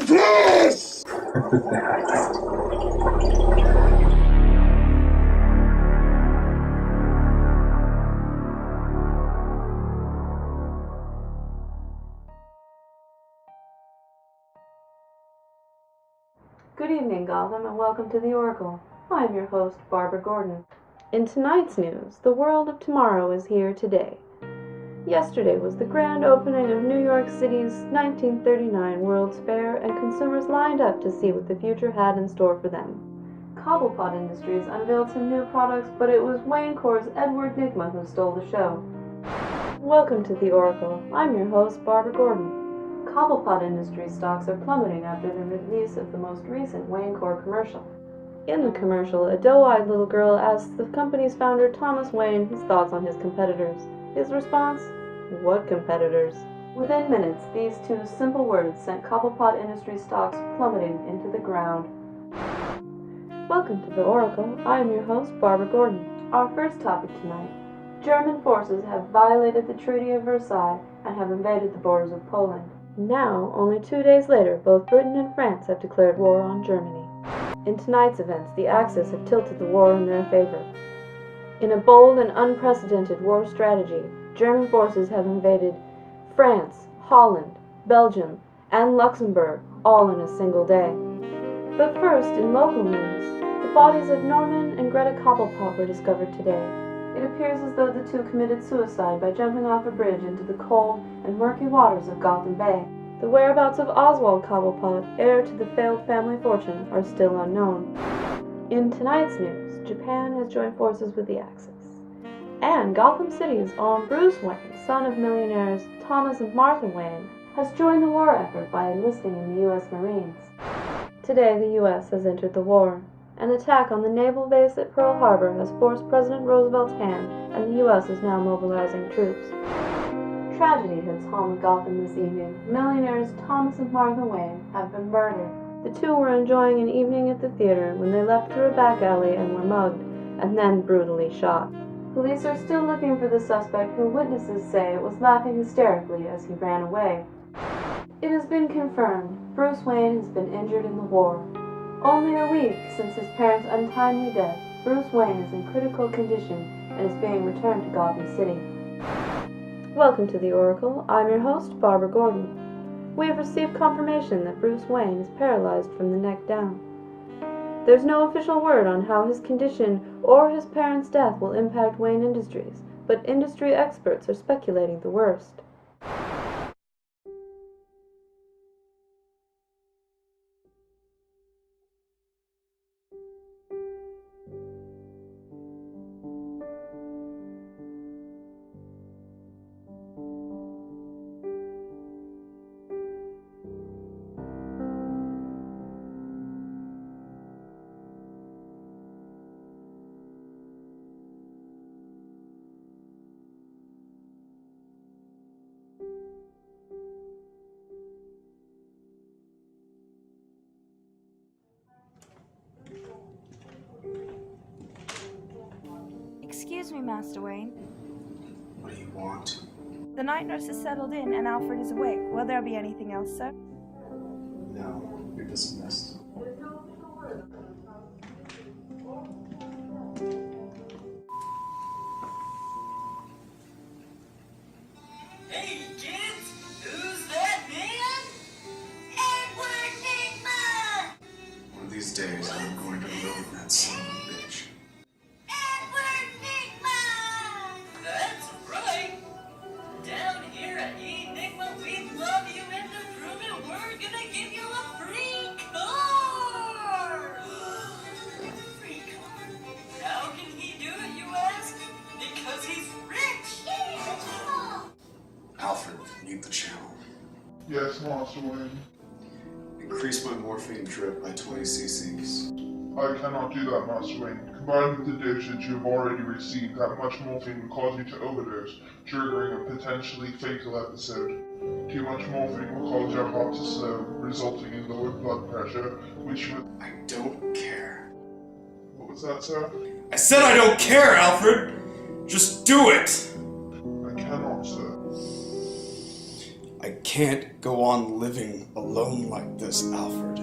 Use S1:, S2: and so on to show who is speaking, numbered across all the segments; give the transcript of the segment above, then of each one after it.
S1: Yes!
S2: Good evening, Gotham, and welcome to the Oracle. I am your host, Barbara Gordon. In tonight's news, the world of tomorrow is here today. Yesterday was the grand opening of New York City's 1939 World's Fair, and consumers lined up to see what the future had in store for them. Cobblepot Industries unveiled some new products, but it was Wayne Corps' Edward Nygma who stole the show. Welcome to the Oracle. I'm your host, Barbara Gordon. Cobblepot Industries stocks are plummeting after the release of the most recent Wayne Corps commercial. In the commercial, a doe-eyed little girl asks the company's founder, Thomas Wayne, his thoughts on his competitors. His response? What competitors? Within minutes, these two simple words sent Cobblepot Industries stocks plummeting into the ground. Welcome to the Oracle. I am your host, Barbara Gordon. Our first topic tonight. German forces have violated the Treaty of Versailles and have invaded the borders of Poland. Now, only 2 days later, both Britain and France have declared war on Germany. In tonight's events, the Axis have tilted the war in their favor. In a bold and unprecedented war strategy, German forces have invaded France, Holland, Belgium, and Luxembourg, all in a single day. But first, in local news, the bodies of Norman and Greta Cobblepot were discovered today. It appears as though the two committed suicide by jumping off a bridge into the cold and murky waters of Gotham Bay. The whereabouts of Oswald Cobblepot, heir to the failed family fortune, are still unknown. In tonight's news, Japan has joined forces with the Axis. And Gotham City's own Bruce Wayne, son of millionaires Thomas and Martha Wayne, has joined the war effort by enlisting in the U.S. Marines. Today, the U.S. has entered the war. An attack on the naval base at Pearl Harbor has forced President Roosevelt's hand, and the U.S. is now mobilizing troops. Tragedy hits home in Gotham this evening. Millionaires Thomas and Martha Wayne have been murdered. The two were enjoying an evening at the theater when they left through a back alley and were mugged, and then brutally shot. Police are still looking for the suspect, who witnesses say was laughing hysterically as he ran away. It has been confirmed Bruce Wayne has been injured in the war. Only a week since his parents' untimely death, Bruce Wayne is in critical condition and is being returned to Gotham City. Welcome to the Oracle. I'm your host, Barbara Gordon. We have received confirmation that Bruce Wayne is paralyzed from the neck down. There's no official word on how his condition or his parents' death will impact Wayne Industries, but industry experts are speculating the worst.
S1: Excuse me, Master Wayne.
S3: What do you want?
S1: The night nurse is settled in and Alfred is awake. Will there be anything else, sir?
S3: No, you're dismissed.
S4: Hey kids, who's that man? Edward Nigma!
S3: One of these days, I'm going to ruin that son of a bitch.
S4: Edward Nigma! That's right. Down here at Enigma, we love you and approve it. We're gonna give you a free car! Free car? How can he do it, you ask? Because he's rich!
S3: Alfred, mute the channel.
S5: Yes, Master Wayne.
S3: Increase my morphine drip by 20 cc's.
S5: I cannot do that, Master Wayne. Combined with the dosage you have already received, that much morphine would cause you to overdose, triggering a potentially fatal episode. Too much morphine will cause your heart to slow, resulting in lowered blood pressure, which would...
S3: I don't care.
S5: What was that, sir?
S6: I said I don't care, Alfred! Just do it!
S5: I cannot, sir.
S6: I can't go on living alone like this, Alfred.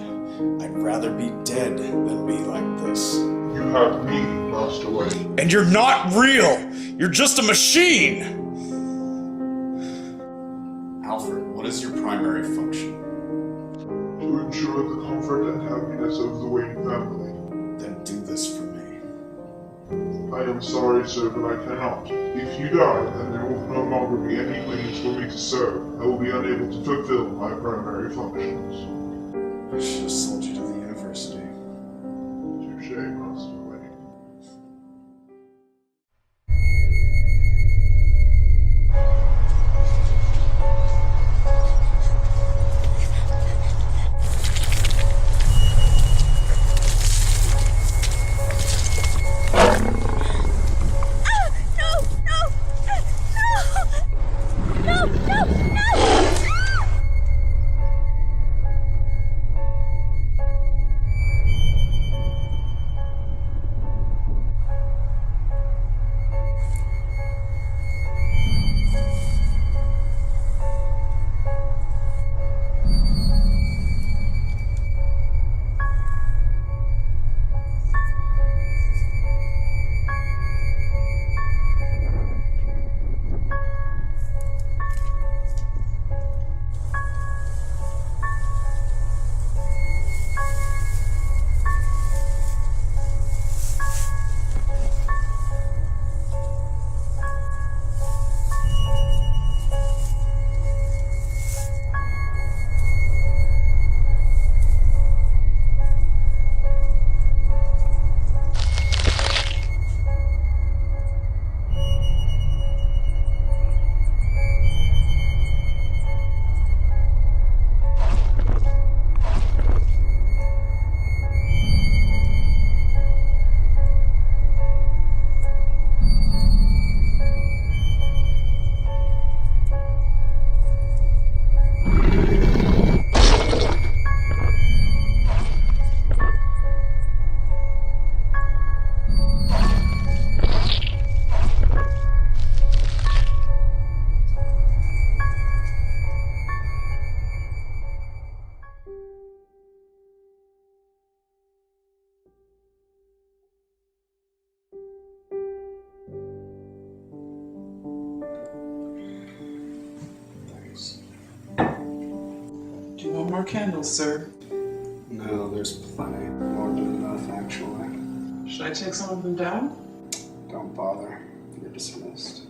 S6: I'd rather be dead than be like this.
S5: You have me, Master Wayne.
S6: And you're not real! You're just a machine!
S3: Alfred, what is your primary function?
S5: To ensure the comfort and happiness of the Wayne family.
S3: Then do this for me.
S5: I am sorry, sir, but I cannot. If you die, then there will no longer be any Waynes for me to serve. I will be unable to fulfill my primary functions.
S3: I should have sold you to the university.
S5: Touche, Master Wayne.
S7: Want more candles, sir?
S3: No, there's plenty. More than enough, actually.
S7: Should I take some of them down?
S3: Don't bother. You're dismissed.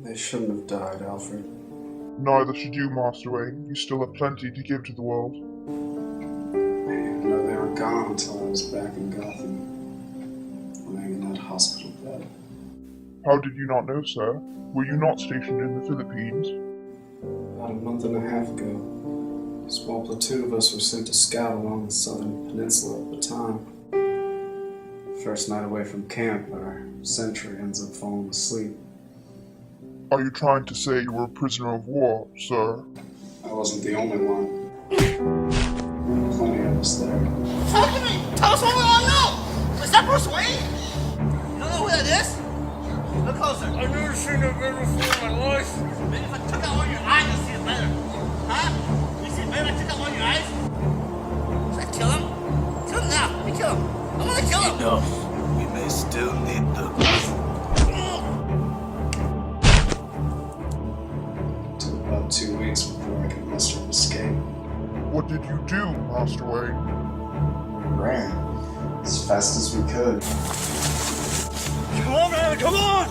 S3: They shouldn't have died, Alfred.
S5: Neither should you, Master Wayne. You still have plenty to give to the world.
S3: I didn't know they were gone until I was back in Gotham, laying in that hospital bed.
S5: How did you not know, sir? Were you not stationed in the Philippines?
S3: About a month and a half ago, a small platoon of us were sent to scout along the southern peninsula at the time. First night away from camp, our sentry ends up falling asleep.
S5: Are you trying to say you were a prisoner of war, sir?
S3: I wasn't the only one. Plenty of us there.
S8: Talk to me! Tell us what we all know! Is that Bruce Wayne? You don't know who that is? Look closer. I've never seen that man before in my life. Maybe if I took out one of your eyes, you'll see it better. Huh? You see it better if I took out one of your eyes? Should I kill him? Kill him now. Let me kill him. I'm gonna kill him.
S9: Enough. We may still need them.
S3: It took about 2 weeks before I could muster an escape.
S5: What did you do, Master Wayne?
S3: We ran as fast as we could.
S8: Come on, man, come on!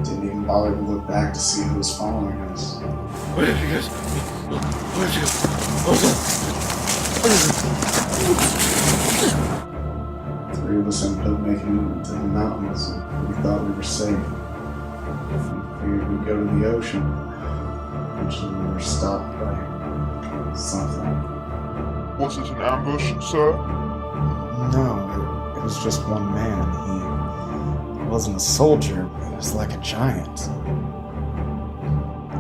S3: Didn't even bother to look back to see who was following us.
S9: Where did you guys? Where did you go?
S3: Three of us ended up making it into the mountains, and we thought we were safe. We figured we'd go to the ocean. Eventually we were stopped by something.
S5: Was it an ambush, sir?
S3: No, it was just one man. He wasn't a soldier, he was like a giant.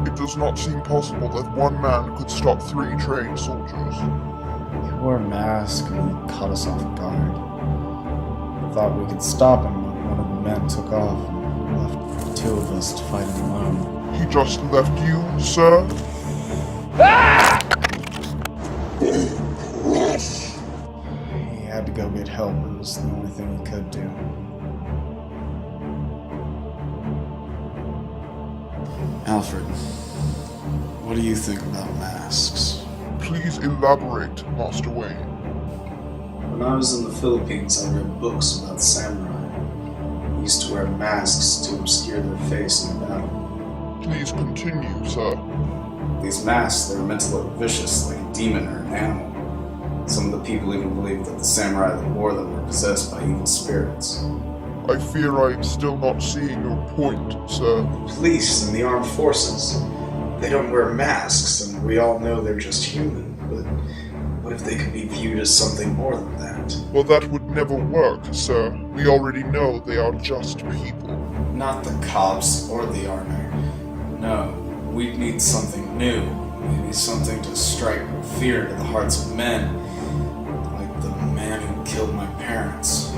S5: It does not seem possible that one man could stop 3 trained soldiers.
S3: He wore a mask and he caught us off guard. I thought we could stop him when one of the men took off and left the 2 of us to fight him alone.
S5: He just left you, sir?
S3: He had to go get help. It was the only thing he could do. Alfred, what do you think about masks?
S5: Please elaborate, Master Wayne.
S3: When I was in the Philippines, I read books about samurai. They used to wear masks to obscure their face in battle.
S5: Please continue, sir.
S3: These masks, they were meant to look vicious, like a demon or an animal. Some of the people even believed that the samurai that wore them were possessed by evil spirits.
S5: I fear I am still not seeing your point, sir.
S3: Police and the armed forces, they don't wear masks, and we all know they're just human, but what if they could be viewed as something more than that?
S5: Well, that would never work, sir. We already know they are just people.
S3: Not the cops or the army. No, we need something new. Maybe something to strike fear into the hearts of men. Like the man who killed my parents.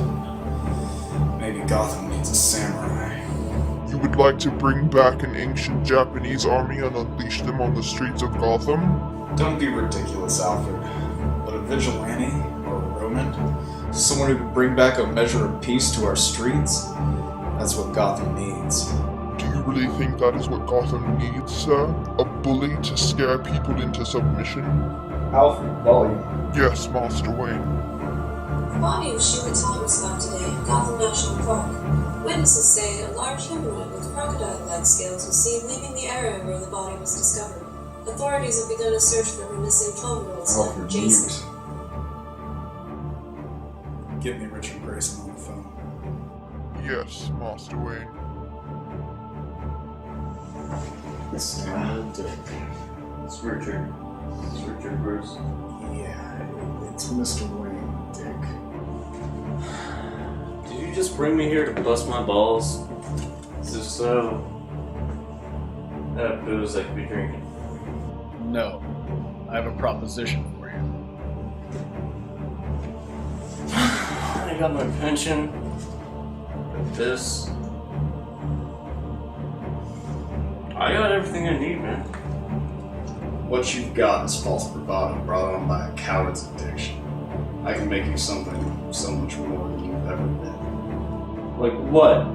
S3: Maybe Gotham needs a samurai.
S5: You would like to bring back an ancient Japanese army and unleash them on the streets of Gotham?
S3: Don't be ridiculous, Alfred. But a vigilante or a Roman? Someone who could bring back a measure of peace to our streets? That's what Gotham needs.
S5: Do you really think that is what Gotham needs, sir? A bully to scare people into submission?
S3: Alfred, bully.
S5: Yes, Master Wayne.
S10: The body of Sheila Thomas found today in Gotham National Park. Witnesses say a large humanoid with crocodile-like scales was seen leaving the area where the body was discovered. Authorities have begun a search for her missing 12-year-old son,
S3: Alfred,
S10: Jason.
S3: Get me Richard Grayson on the phone.
S5: Yes, Master Wayne.
S3: It's
S11: It's Richard. It's Richard Bruce.
S3: Yeah, it's Mr. Wayne, Dick.
S11: Did you just bring me here to bust my balls? If so, that booze I could be drinking.
S12: No. I have a proposition for you.
S11: I got my pension. This. I got everything I need, man.
S3: What you've got is false bravado brought on by a coward's addiction. I can make you something so much more than you've ever been.
S11: Like what?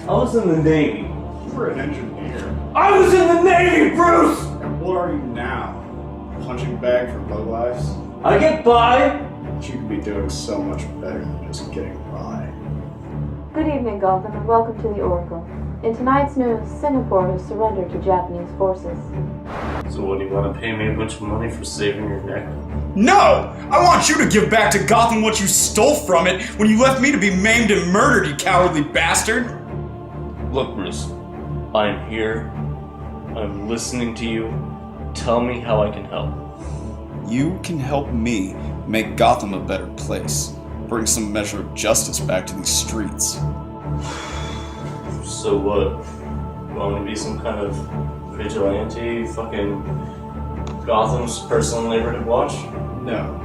S11: I was in the Navy.
S3: You were an engineer.
S11: I was in the Navy, Bruce!
S3: And what are you now? A punching bag for lowlifes?
S11: I get by!
S3: But you could be doing so much better than just getting by.
S2: Good evening, Gotham, and welcome to the Oracle. In tonight's news, Singapore has surrendered to Japanese forces.
S11: So what, do you want to pay me a bunch of money for saving your neck?
S13: No! I want you to give back to Gotham what you stole from it when you left me to be maimed and murdered, you cowardly bastard!
S11: Look, Bruce. I'm here. I'm listening to you. Tell me how I can help.
S13: You can help me make Gotham a better place. Bring some measure of justice back to these streets.
S11: So what? want to be some kind of vigilante, fucking Gotham's personal neighborhood watch?
S6: No.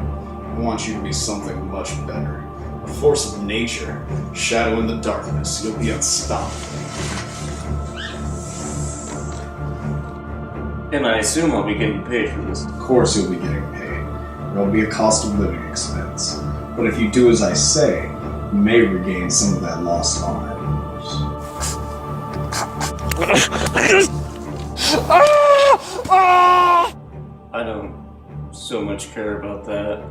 S6: I want you to be something much better. A force of nature, shadow in the darkness. You'll be unstoppable.
S11: And I assume I'll be getting paid for this.
S6: Of course you'll be getting paid. There'll be a cost of living expense. But if you do as I say, you may regain some of that lost honor of yours.
S11: I don't so much care about that.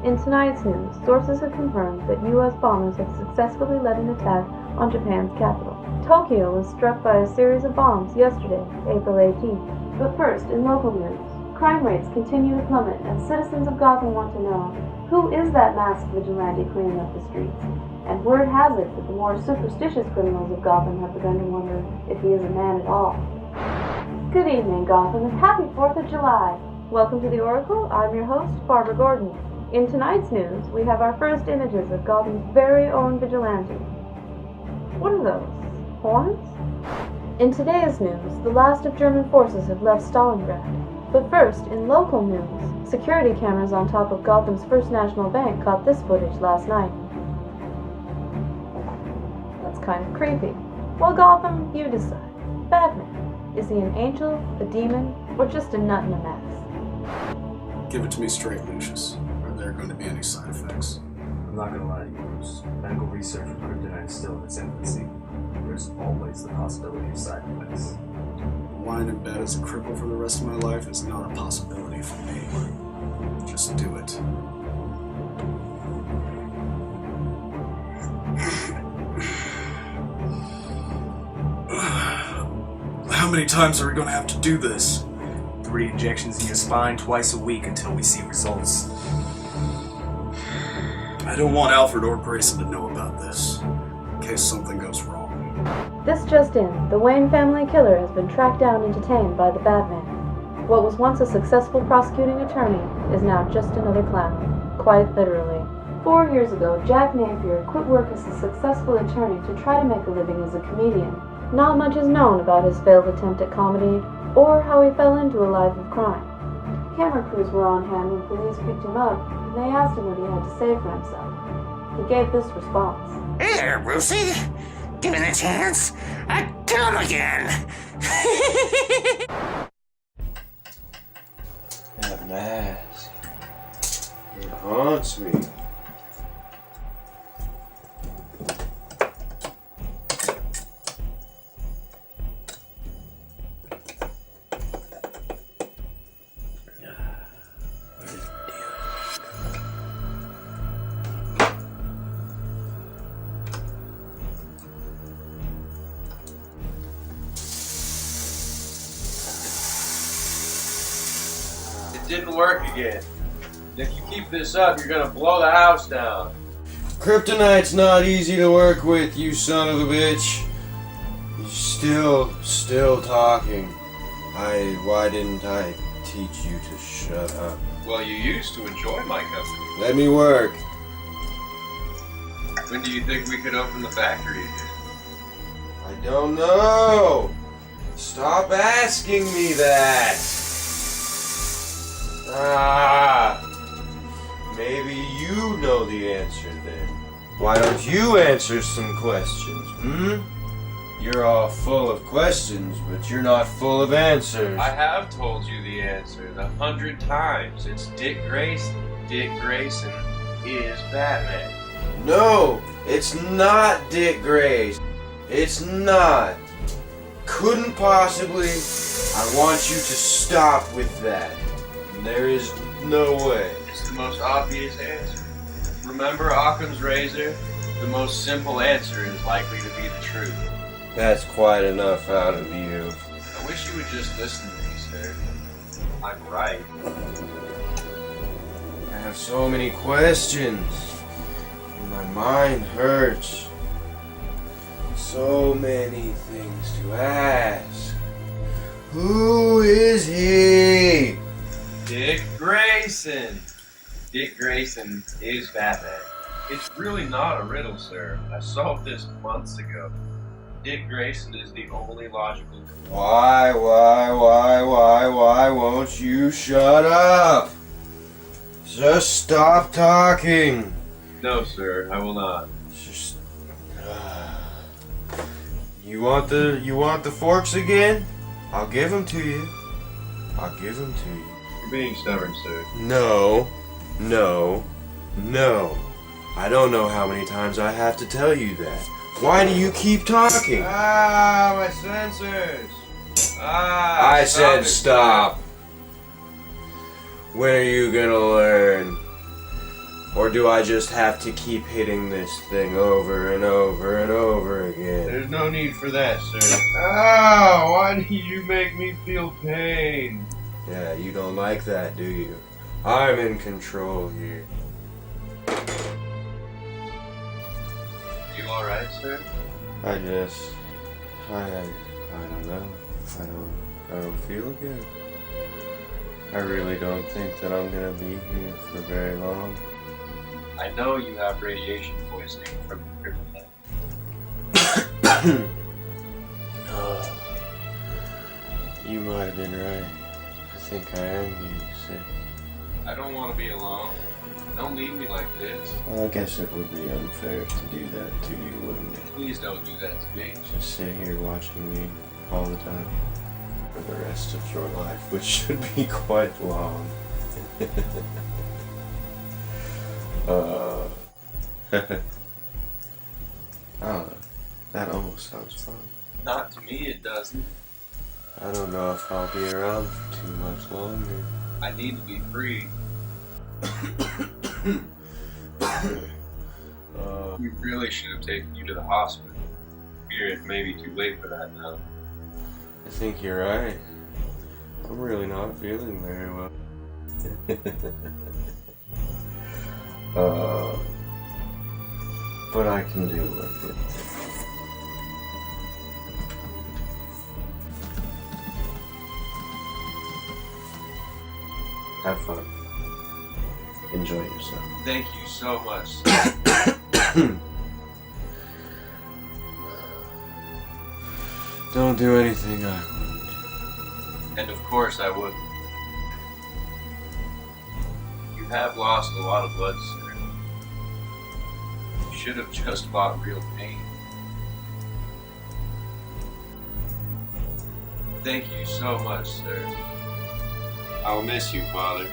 S2: In tonight's news, sources have confirmed that U.S. bombers have successfully led an attack on Japan's capital. Tokyo was struck by a series of bombs yesterday, April 18th. But first, in local news, crime rates continue to plummet, and citizens of Gotham want to know, who is that masked vigilante cleaning up the streets? And word has it that the more superstitious criminals of Gotham have begun to wonder if he is a man at all. Good evening, Gotham, and happy 4th of July! Welcome to the Oracle. I'm your host, Barbara Gordon. In tonight's news, we have our first images of Gotham's very own vigilante. What are those? Horns? In today's news, the last of German forces have left Stalingrad. But first, in local news, security cameras on top of Gotham's First National Bank caught this footage last night. That's kind of creepy. Well, Gotham, you decide. Batman, is he an angel, a demon, or just a nut in a mask?
S6: Give it to me straight, Lucius. Are there going to be any side effects?
S14: I'm not gonna lie to you, Bruce. Medical research for kryptonite is still in its infancy. There's always the possibility of side effects.
S6: Lying in bed as a cripple for the rest of my life is not a possibility for me. Just do it. How many times are we going to have to do this?
S14: 3 injections in your spine twice a week until we see results.
S6: I don't want Alfred or Grayson to know about this, in case something goes wrong.
S2: This just in, the Wayne family killer has been tracked down and detained by the Batman. What was once a successful prosecuting attorney is now just another clown, quite literally. 4 years ago, Jack Napier quit work as a successful attorney to try to make a living as a comedian. Not much is known about his failed attempt at comedy, or how he fell into a life of crime. Camera crews were on hand when police picked him up, and they asked him what he had to say for himself. He gave this response.
S8: Hey there, Brucey. Given a chance, I'd kill him again.
S15: That mask. It haunts me.
S16: Didn't work again. If you keep this up, you're gonna blow the house down.
S15: Kryptonite's not easy to work with, you son of a bitch. You're still talking. Why didn't I teach you to shut up?
S16: Well, you used to enjoy my company.
S15: Let me work.
S16: When do you think we could open the factory again?
S15: I don't know. Stop asking me that. Maybe you know the answer then. Why don't you answer some questions, You're all full of questions, but you're not full of answers.
S16: I have told you the answer 100 times. It's Dick Grayson. Dick Grayson is Batman.
S15: No, it's not Dick Grayson. It's not. Couldn't possibly. I want you to stop with that. There is no way.
S16: It's the most obvious answer. Remember Occam's razor? The most simple answer is likely to be the truth.
S15: That's quite enough out of you.
S16: I wish you would just listen to me, sir. I'm right.
S15: I have so many questions. My mind hurts. So many things to ask. Who is he?
S16: Dick Grayson. Dick Grayson is Batman. It's really not a riddle, sir. I solved this months ago. Dick Grayson is the only logical.
S15: Why won't you shut up? Just stop talking.
S16: No, sir, I will not.
S15: Just. You want the forks again? I'll give them to you. I'll give them to you.
S16: You're being stubborn, sir.
S15: No. I don't know how many times I have to tell you that. Why do you keep talking?
S16: Ah, my sensors.
S15: I said stop. When are you gonna learn? Or do I just have to keep hitting this thing over and over and over again?
S16: There's no need for that, sir. Ah, why do you make me feel pain?
S15: Yeah, you don't like that, do you? I'm in control here.
S16: You alright, sir?
S15: I don't know. I don't feel good. I really don't think that I'm gonna be here for very long.
S16: I know you have radiation poisoning from your kryptonite.
S15: You might have been right. I think I am getting sick.
S16: I don't want to be alone. Don't leave me like this.
S15: Well, I guess it would be unfair to do that to you, wouldn't it?
S16: Please don't do that to me.
S15: Just sit here watching me all the time for the rest of your life, which should be quite long. I don't know. That almost sounds fun.
S16: Not to me, it doesn't.
S15: I don't know if I'll be around for too much longer.
S16: I need to be free. We really should have taken you to the hospital. Fear it may be too late for that now.
S15: I think you're right. I'm really not feeling very well. But I can deal with it. Have fun. Enjoy yourself.
S16: Thank you so much.
S15: Don't do anything I wouldn't.
S16: And of course I wouldn't. You have lost a lot of blood, sir. You should have just bought real pain. Thank you so much, sir. I'll miss you, Father.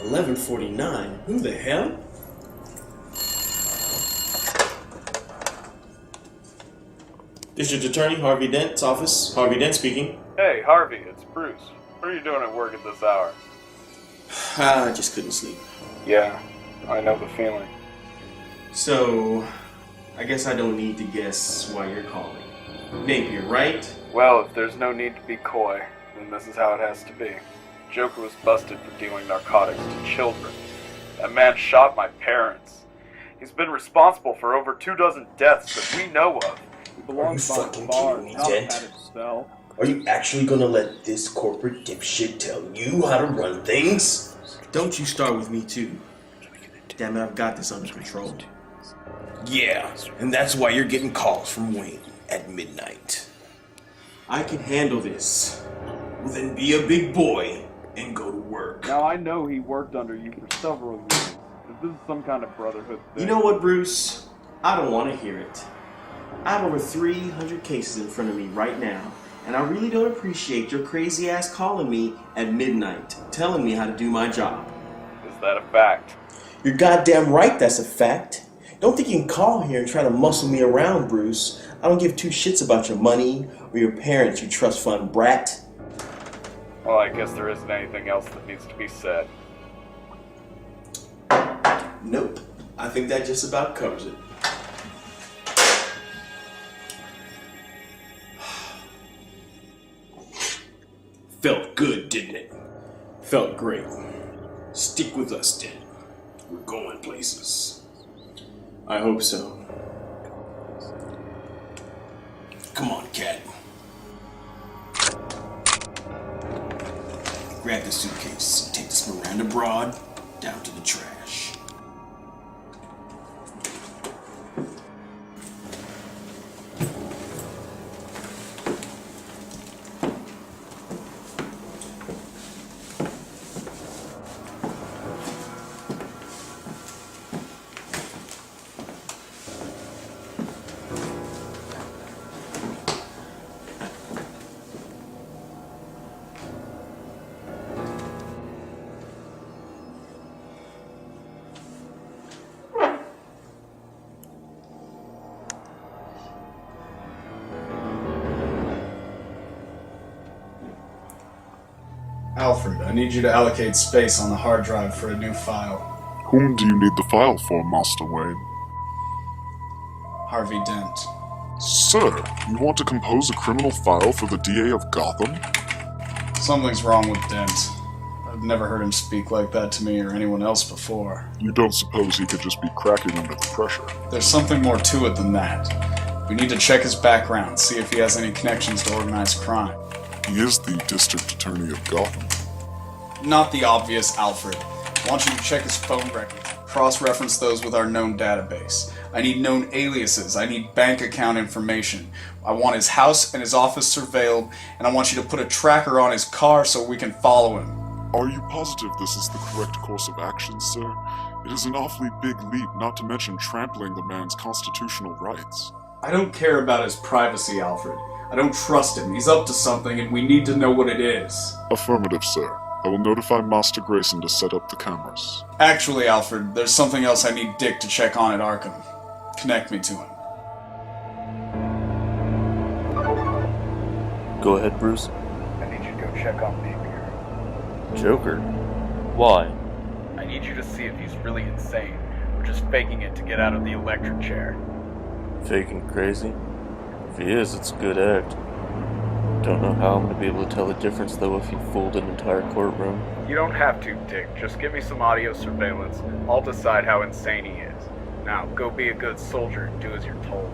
S17: $11.49. Who the hell? District Attorney Harvey Dent's office. Harvey Dent speaking.
S12: Hey, Harvey, it's Bruce. What are you doing at work at this hour?
S17: I just couldn't sleep.
S12: Yeah, I know the feeling.
S17: So, I guess I don't need to guess why you're calling. Napier, right?
S12: Well, if there's no need to be coy, then this is how it has to be. Joker was busted for dealing narcotics to children. That man shot my parents. He's been responsible for over 24 deaths that we know of. He belongs by the bar and Dent?
S17: Are you actually gonna let this corporate dipshit tell you how to run things? Don't you start with me too. Damn it, I've got this under control. Yeah, and that's why you're getting calls from Wayne at midnight. I can handle this. Well, then be a big boy and go to work.
S12: Now, I know he worked under you for several years. If this is some kind of brotherhood thing...
S17: You know what, Bruce? I don't want to hear it. I have over 300 cases in front of me right now, and I really don't appreciate your crazy ass calling me at midnight, telling me how to do my job.
S12: Is that a fact?
S17: You're goddamn right that's a fact. Don't think you can call here and try to muscle me around, Bruce. I don't give two shits about your money or your parents, you trust fund brat.
S12: Well, I guess there isn't anything else that needs to be said.
S17: Nope. I think that just about covers it.
S13: Felt good, didn't it? Felt great. Stick with us, then. We're going places. I hope so. Come on, cat. Grab the suitcase. Take this Miranda broad down to the trash.
S3: Alfred, I need you to allocate space on the hard drive for a new file.
S5: Whom do you need the file for, Master Wayne?
S3: Harvey Dent.
S5: Sir, you want to compose a criminal file for the DA of Gotham?
S3: Something's wrong with Dent. I've never heard him speak like that to me or anyone else before.
S5: You don't suppose he could just be cracking under the pressure?
S3: There's something more to it than that. We need to check his background, see if he has any connections to organized crime.
S5: He is the district attorney of Gotham.
S3: Not the obvious Alfred. I want you to check his phone records. Cross-reference those with our known database. I need known aliases. I need bank account information. I want his house and his office surveilled, and I want you to put a tracker on his car so we can follow him.
S5: Are you positive this is the correct course of action, sir? It is an awfully big leap, not to mention trampling the man's constitutional rights.
S3: I don't care about his privacy, Alfred. I don't trust him. He's up to something, and we need to know what it is.
S5: Affirmative, sir. I will notify Master Grayson to set up the cameras.
S3: Actually, Alfred, there's something else I need Dick to check on at Arkham. Connect me to him.
S11: Go ahead, Bruce.
S12: I need you to go check on Napier.
S11: Joker? Why?
S12: I need you to see if he's really insane, or just faking it to get out of the electric chair.
S11: Faking crazy? If he is, it's a good act. Don't know how I'm gonna be able to tell the difference, though, if he fooled an entire courtroom.
S12: You don't have to, Dick. Just give me some audio surveillance. I'll decide how insane he is. Now, go be a good soldier and do as you're told.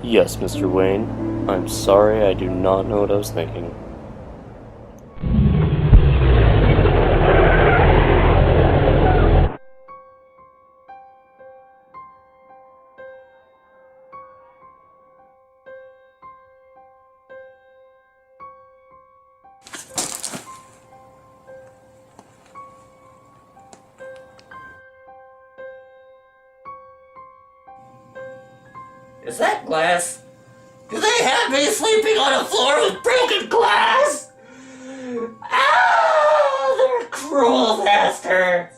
S11: Yes, Mr. Wayne. I'm sorry, I do not know what I was thinking.
S8: Is that glass? Do they have me sleeping on a floor with broken glass? Ah, they're cruel bastards.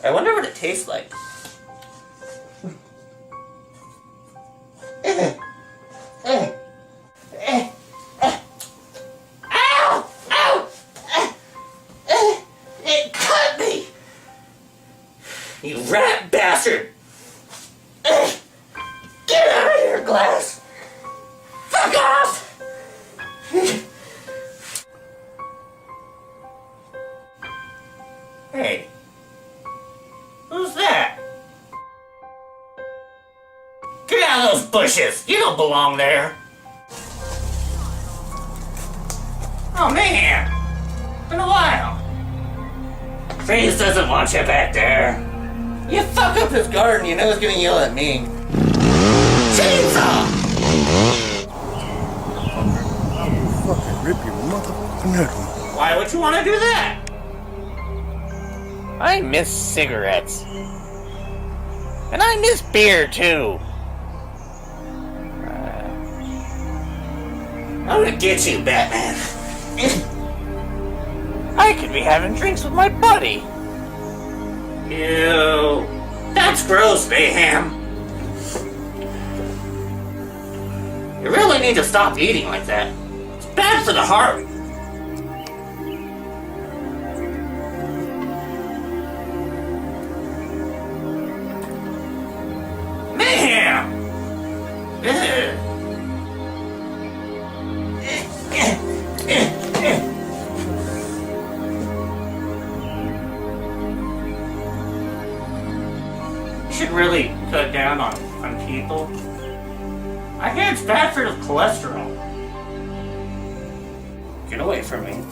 S8: I wonder what it tastes like. Ow! Ow! It cut me! You rat bastard! Get out of here, Glass! Fuck off! Hey. Who's that? Get out of those bushes! You don't belong there! Oh man! Been a while. Freeze doesn't want you back there. You fuck up his garden, you know he's gonna yell at me. Chainsaw!
S9: I will fucking rip your motherfucking neck.
S8: Why would you want to do that? I miss cigarettes. And I miss beer, too. I'm gonna get you, Batman. I could be having drinks with my buddy. Ew. That's gross, Mayhem. You really need to stop eating like that. It's bad for the heart. Mayhem! Ugh. should really cut down on people. I hear it's bad for the cholesterol. Get away from me.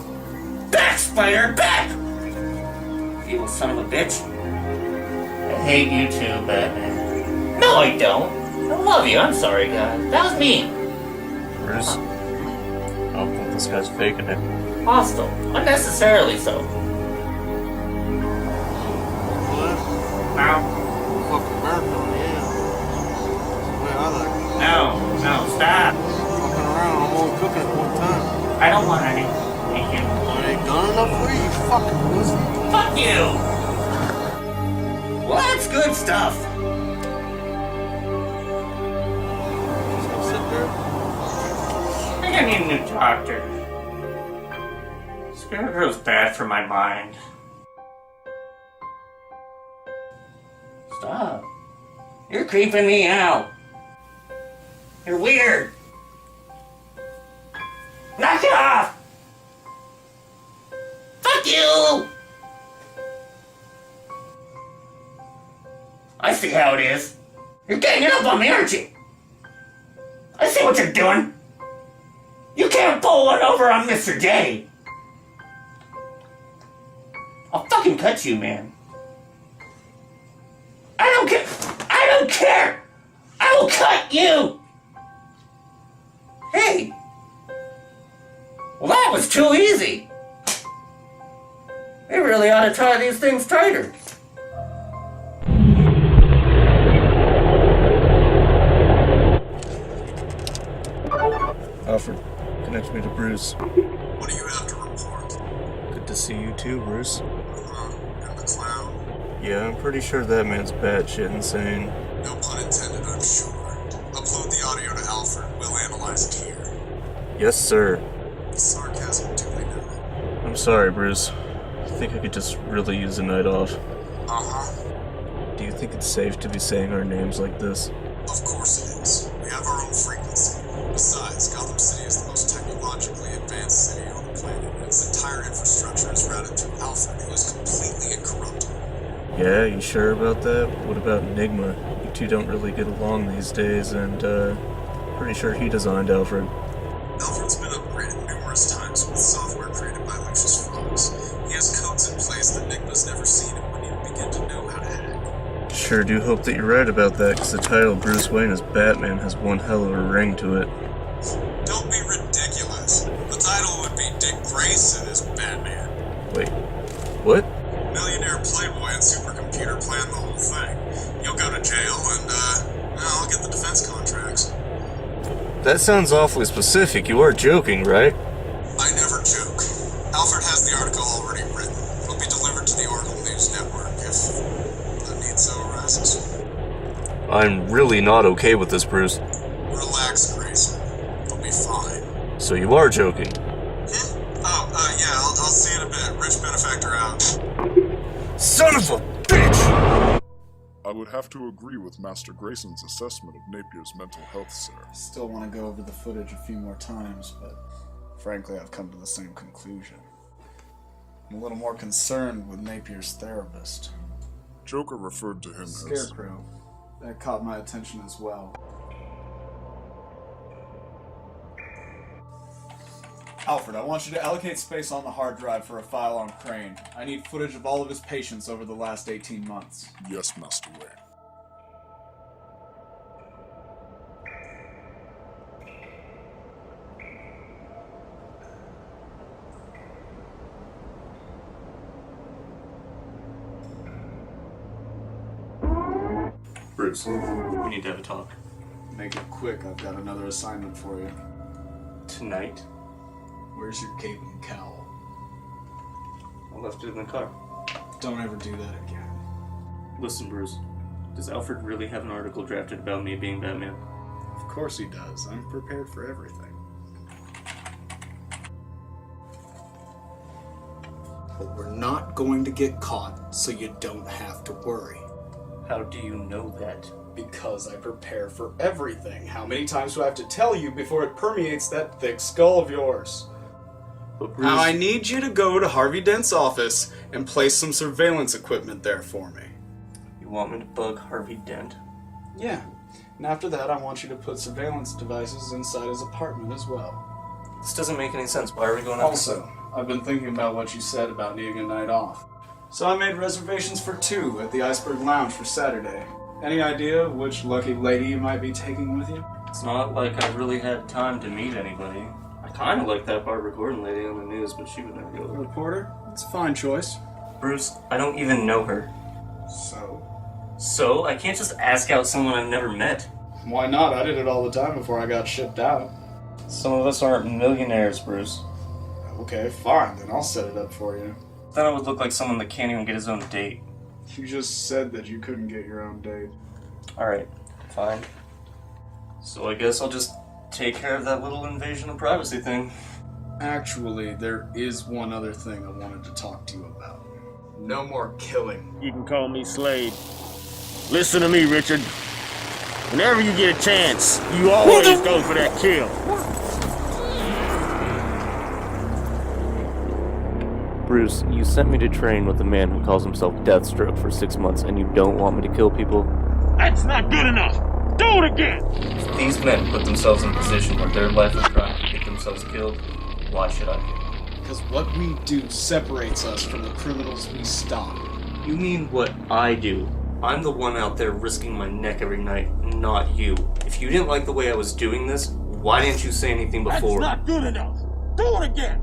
S8: Back, Spider, back! Evil son of a bitch. I hate you too, Batman. No, I don't. I love you. I'm sorry, guys. That was mean.
S11: Bruce, I don't think this guy's faking it.
S8: Hostile. Unnecessarily so. Now.
S9: Fucking marathon, yeah. Well, I like it.
S8: No, stop.
S9: Fucking around, I'm only cooking at one time.
S8: I don't want any. Thank you.
S9: I ain't done enough for you, you fucking pussy.
S8: Fuck you! Well, that's good stuff.
S9: Just gonna sit there.
S8: I think I need a new doctor. Scarecrow's bad for my mind. Stop. You're creeping me out. You're weird. Knock it off! Fuck you! I see how it is. You're ganging up on me, aren't you? I see what you're doing. You can't pull one over on Mr. J. I'll fucking cut you, man. I don't care. I don't care. I will cut you. Hey. Well, that was too easy. They really ought to tie these things tighter.
S11: Alfred, connect me to Bruce.
S6: What do you have to report?
S11: Good to see you too, Bruce.
S6: And the clown?
S11: Yeah, I'm pretty sure that man's batshit insane.
S6: No pun intended, I'm sure. Upload the audio to Alfred. We'll analyze it here.
S11: Yes, sir.
S6: Sarcasm duly noted.
S11: I'm sorry, Bruce. I think I could just really use a night off.
S6: Uh-huh.
S11: Do you think it's safe to be saying our names like this?
S6: Of course it is. We have our own frequency. Besides, Gotham City is the most technologically advanced city on the planet, and its entire infrastructure is routed through Alfred, who is completely incorruptible.
S11: Yeah, you sure about that? What about Enigma? You two don't really get along these days, and, pretty sure he designed Alfred.
S6: Alfred's been upgraded numerous times with software created by Lucius Fox. He has codes in place that Enigma's never seen and when you begin to know how to hack.
S11: Sure do hope that you're right about that, because the title Bruce Wayne as Batman has one hell of a ring to it.
S6: Don't be ridiculous. The title would be Dick Grayson as Batman.
S11: Wait, what?
S6: Millionaire playboy and supercomputer planned the whole thing. You'll go to jail and, I'll get the defense contracts.
S11: That sounds awfully specific. You are joking, right?
S6: I never joke. Alfred has the article already written. It'll be delivered to the Oracle News Network if the need so arises.
S11: I'm really not okay with this, Bruce.
S6: Relax, Grayson. It'll be fine.
S11: So you are joking?
S6: Yeah, I'll see you in a bit. Rich benefactor out.
S11: Son of a bitch!
S5: I would have to agree with Master Grayson's assessment of Napier's mental health, sir.
S3: Still want to go over the footage a few more times, but frankly I've come to the same conclusion. I'm a little more concerned with Napier's therapist.
S5: Joker referred to him as
S3: Scarecrow. That caught my attention as well. Alfred, I want you to allocate space on the hard drive for a file on Crane. I need footage of all of his patients over the last 18 months.
S5: Yes, Master Wayne.
S11: Bruce, we need to have a talk.
S3: Make it quick, I've got another assignment for you.
S11: Tonight?
S3: Where's your cape and cowl?
S11: I left it in the car.
S3: Don't ever do that again.
S11: Listen, Bruce. Does Alfred really have an article drafted about me being Batman?
S3: Of course he does. I'm prepared for everything. But we're not going to get caught, so you don't have to worry.
S11: How do you know that?
S3: Because I prepare for everything. How many times do I have to tell you before it permeates that thick skull of yours?
S11: But Bruce...
S3: Now I need you to go to Harvey Dent's office and place some surveillance equipment there for me.
S11: You want me to bug Harvey Dent?
S3: Yeah. And after that, I want you to put surveillance devices inside his apartment as well.
S11: This doesn't make any sense. Why are we going after...
S3: Also, I've been thinking about what you said about needing a night off. So I made reservations for 2 at the Iceberg Lounge for Saturday. Any idea which lucky lady you might be taking with you?
S11: It's not like I really had time to meet anybody. I kind of like that Barbara Gordon lady on the news, but she would never go there.
S3: Reporter? It's a fine choice.
S11: Bruce, I don't even know her. So? I can't just ask out someone I've never met.
S3: Why not? I did it all the time before I got shipped out.
S11: Some of us aren't millionaires, Bruce.
S3: Okay, fine, then I'll set it up for you.
S11: Then I would look like someone that can't even get his own date.
S3: You just said that you couldn't get your own date.
S11: Alright, fine. So I guess I'll just take care of that little invasion of privacy thing.
S3: Actually, there is one other thing I wanted to talk to you about. No more killing.
S9: You can call me Slade. Listen to me, Richard. Whenever you get a chance, you always go for that kill.
S11: Bruce, you sent me to train with a man who calls himself Deathstroke for 6 months, and you don't want me to kill people?
S9: That's not good enough! Do it again!
S11: If these men put themselves in a position where their life is trying to get themselves killed, why should I kill?
S3: Because what we do separates us from the criminals we stop.
S11: You mean what I do? I'm the one out there risking my neck every night, not you. If you didn't like the way I was doing this, why didn't you say anything before?
S9: That's not good enough! Do it again!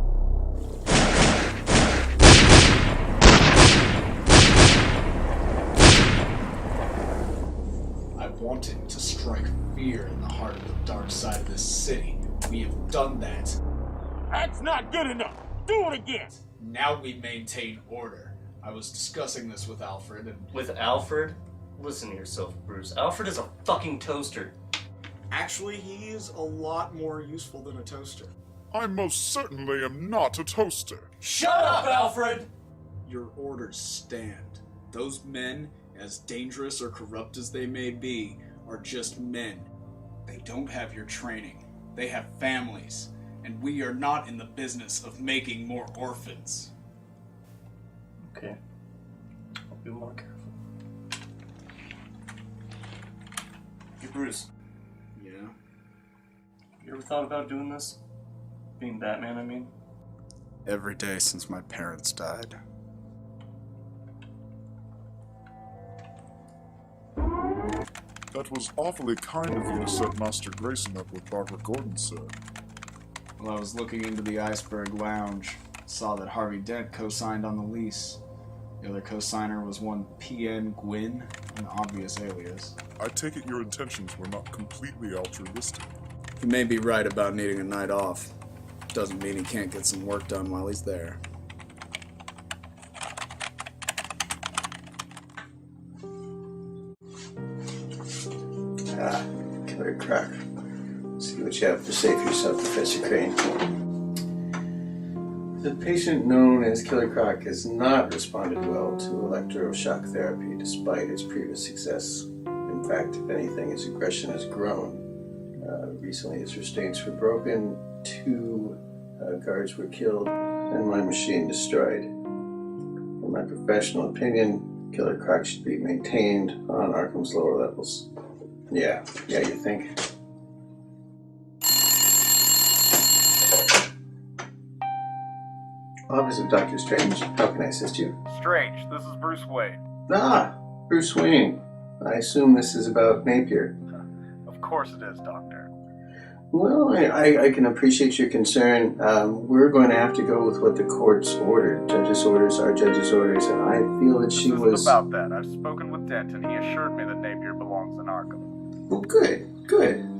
S3: I wanted to strike fear in the heart of the dark side of this city. We have done that.
S9: That's not good enough! Do it again!
S3: Now we maintain order. I was discussing this with Alfred and...
S11: With Alfred? Listen to yourself, Bruce. Alfred is a fucking toaster.
S3: Actually, he is a lot more useful than a toaster.
S5: I most certainly am not a toaster.
S11: Shut up, Alfred!
S3: Your orders stand. Those men, as dangerous or corrupt as they may be, are just men. They don't have your training. They have families. And we are not in the business of making more orphans.
S11: Okay. I'll be more careful. Hey, Bruce.
S3: Yeah?
S11: You ever thought about doing this? Being Batman, I mean?
S3: Every day since my parents died.
S5: That was awfully kind of you to set Master Grayson up with Barbara Gordon, sir.
S3: Well, I was looking into the Iceberg Lounge. Saw that Harvey Dent co-signed on the lease. The other co-signer was one P.N. Gwynn, an obvious alias.
S5: I take it your intentions were not completely altruistic.
S3: He may be right about needing a night off. Doesn't mean he can't get some work done while he's there.
S18: Killer Croc. See what you have to say for yourself, Professor Crane. The patient known as Killer Croc has not responded well to electroshock therapy despite its previous success. In fact, if anything, his aggression has grown. Recently, his restraints were broken, 2 guards were killed, and my machine destroyed. In my professional opinion, Killer Croc should be maintained on Arkham's lower levels. Yeah, you think? Office of Dr. Strange, how can I assist you?
S12: Strange, this is Bruce Wayne.
S18: Ah, Bruce Wayne. I assume this is about Napier.
S12: Of course it is, Doctor.
S18: Well, I can appreciate your concern. We're going to have to go with what the court's ordered. Judge's orders are judge's orders, and I feel that she was...
S12: This isn't about that. I've spoken with Dent, and he assured me that Napier belongs in Arkham.
S18: Well, good.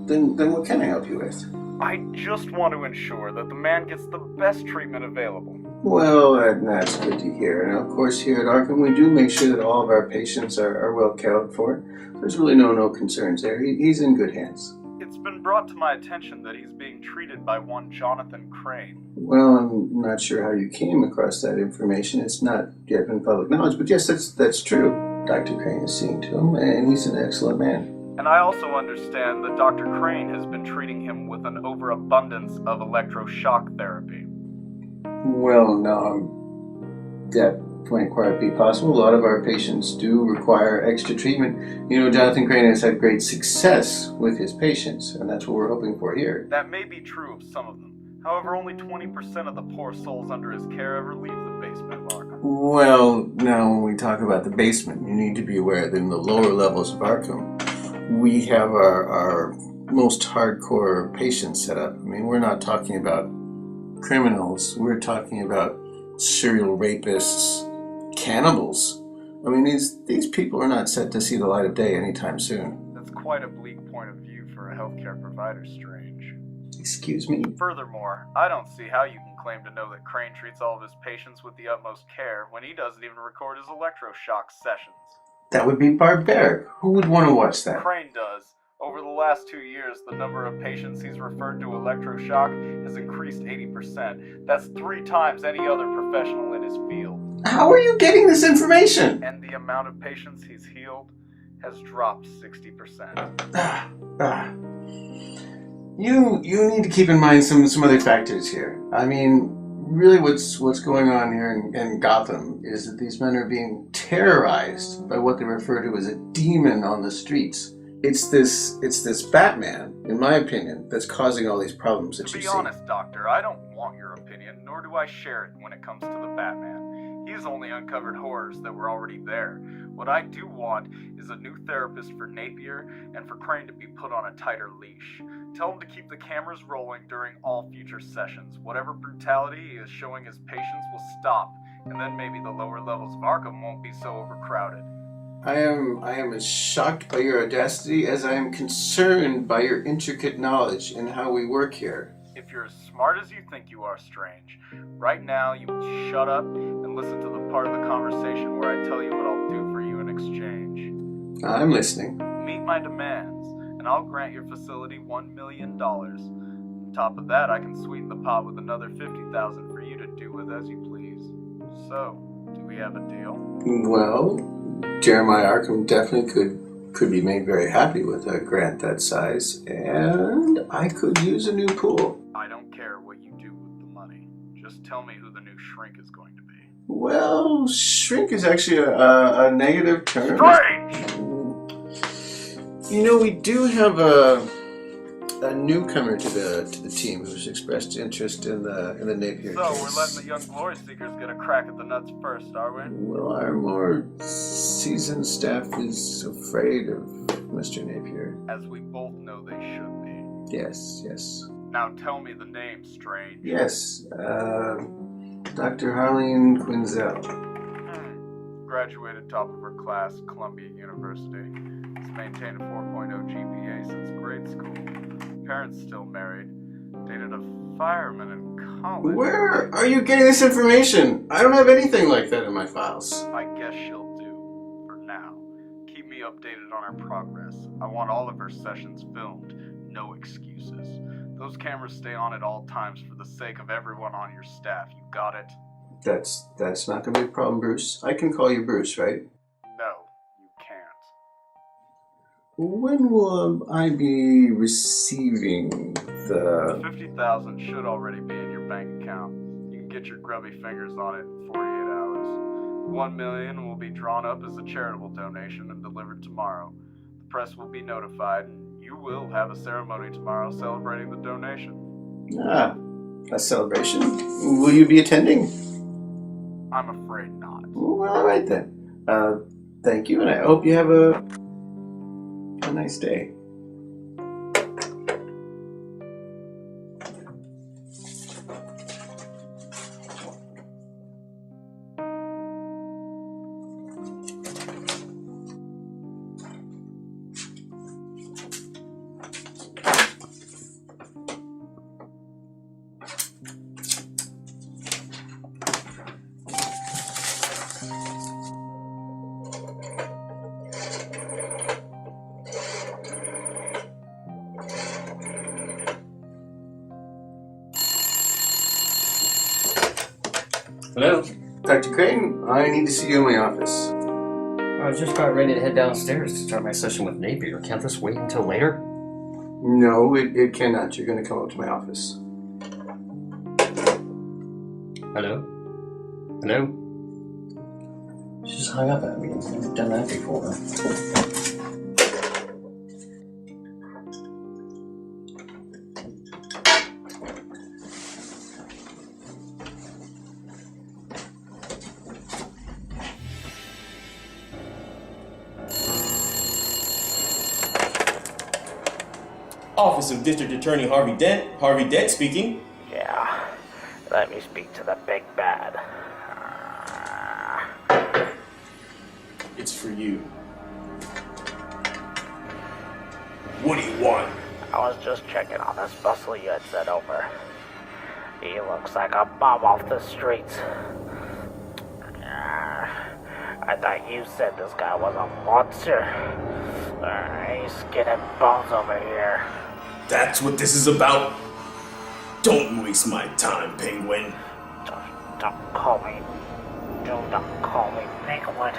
S18: Then what can I help you with?
S12: I just want to ensure that the man gets the best treatment available.
S18: Well, that's good to hear. And of course, here at Arkham, we do make sure that all of our patients are well cared for. There's really no concerns there. He's in good hands.
S12: It's been brought to my attention that he's being treated by one Jonathan Crane.
S18: Well, I'm not sure how you came across that information. It's not yet been public knowledge, but yes, that's true. Dr. Crane is seeing to him, and he's an excellent man.
S12: And I also understand that Dr. Crane has been treating him with an overabundance of electroshock therapy.
S18: Well, no, that when it be possible. A lot of our patients do require extra treatment. You know, Jonathan Crane has had great success with his patients, and that's what we're hoping for here.
S12: That may be true of some of them. However, only 20% of the poor souls under his care ever leave the basement of Arkham.
S18: Well, now when we talk about the basement, you need to be aware that in the lower levels of Arkham, we have our most hardcore patients set up. I mean, we're not talking about criminals. We're talking about serial rapists, cannibals. I mean, these people are not set to see the light of day anytime soon.
S12: That's quite a bleak point of view for a healthcare provider, Strange.
S18: Excuse me?
S12: Furthermore, I don't see how you can claim to know that Crane treats all of his patients with the utmost care when he doesn't even record his electroshock sessions.
S18: That would be barbaric. Who would want to watch that?
S12: Crane does. Over the last 2 years, the number of patients he's referred to electroshock has increased 80%. That's 3 times any other professional in his field.
S18: How are you getting this information?
S12: And the amount of patients he's healed has dropped 60%.
S18: You need to keep in mind some other factors here. I mean, really what's going on here in Gotham is that these men are being terrorized by what they refer to as a demon on the streets. It's this Batman, in my opinion, that's causing all these problems that you see.
S12: To be honest, Doctor, I don't want your opinion, nor do I share it when it comes to the Batman. He's only uncovered horrors that were already there. What I do want is a new therapist for Napier and for Crane to be put on a tighter leash. Tell him to keep the cameras rolling during all future sessions. Whatever brutality he is showing his patients will stop, and then maybe the lower levels of Arkham won't be so overcrowded.
S18: I am as shocked by your audacity as I am concerned by your intricate knowledge in how we work here.
S12: If you're as smart as you think you are, Strange, right now you will shut up and listen to the part of the conversation where I tell you what I'll do for you in exchange.
S18: I'm listening.
S12: Meet my demands, and I'll grant your facility $1 million. On top of that, I can sweeten the pot with another $50,000 for you to do with as you please. So, do we have a deal?
S18: Well, Jeremiah Arkham definitely could be made very happy with a grant that size, and I could use a new pool.
S12: I don't care what you do with the money. Just tell me who the new shrink is going to be.
S18: Well, shrink is actually a negative term.
S12: Strange!
S18: You know, we do have a newcomer to the team who's expressed interest in the Napier
S12: So,
S18: case.
S12: we're letting the young glory seekers get a crack at the nuts first, are we?
S18: Well, our more seasoned staff is afraid of Mr. Napier.
S12: As we both know they should be.
S18: Yes.
S12: Now tell me the name, Strange.
S18: Yes, Dr. Harleen Quinzel.
S12: Graduated top of her class, Columbia University. Has maintained a 4.0 GPA since grade school. Parents still married. Dated a fireman in college.
S18: Where are you getting this information? I don't have anything like that in my files.
S12: I guess she'll do. For now. Keep me updated on our progress. I want all of her sessions filmed. No excuses. Those cameras stay on at all times for the sake of everyone on your staff. You got it?
S18: That's not going to be a problem, Bruce. I can call you Bruce, right?
S12: No, you can't.
S18: When will I be receiving the...
S12: $50,000 should already be in your bank account. You can get your grubby fingers on it in 48 hours. $1 million will be drawn up as a charitable donation and delivered tomorrow. The press will be notified, and you will have a ceremony tomorrow celebrating the donation.
S18: Ah, a celebration? Will you be attending?
S12: I'm afraid not.
S18: Well, all right then. Thank you, and I hope you have a nice day.
S19: Hello?
S18: Dr. Crane, I need to see you in my office.
S19: I was just about ready to head downstairs to start my session with Napier. Can't this wait until later?
S18: No, it cannot. You're going to come up to my office.
S19: Hello? Hello? She just hung up at me. I've never done that before.
S17: Office of District Attorney Harvey Dent. Harvey Dent speaking.
S20: Yeah, let me speak to the big bad.
S17: It's for you. What do you want?
S20: I was just checking on this bustle you had sent over. He looks like a bum off the streets. I thought you said this guy was a monster. He's skin and bones over here.
S17: That's what this is about? Don't waste my time, Penguin.
S20: Don't call me. Do not call me Penguin.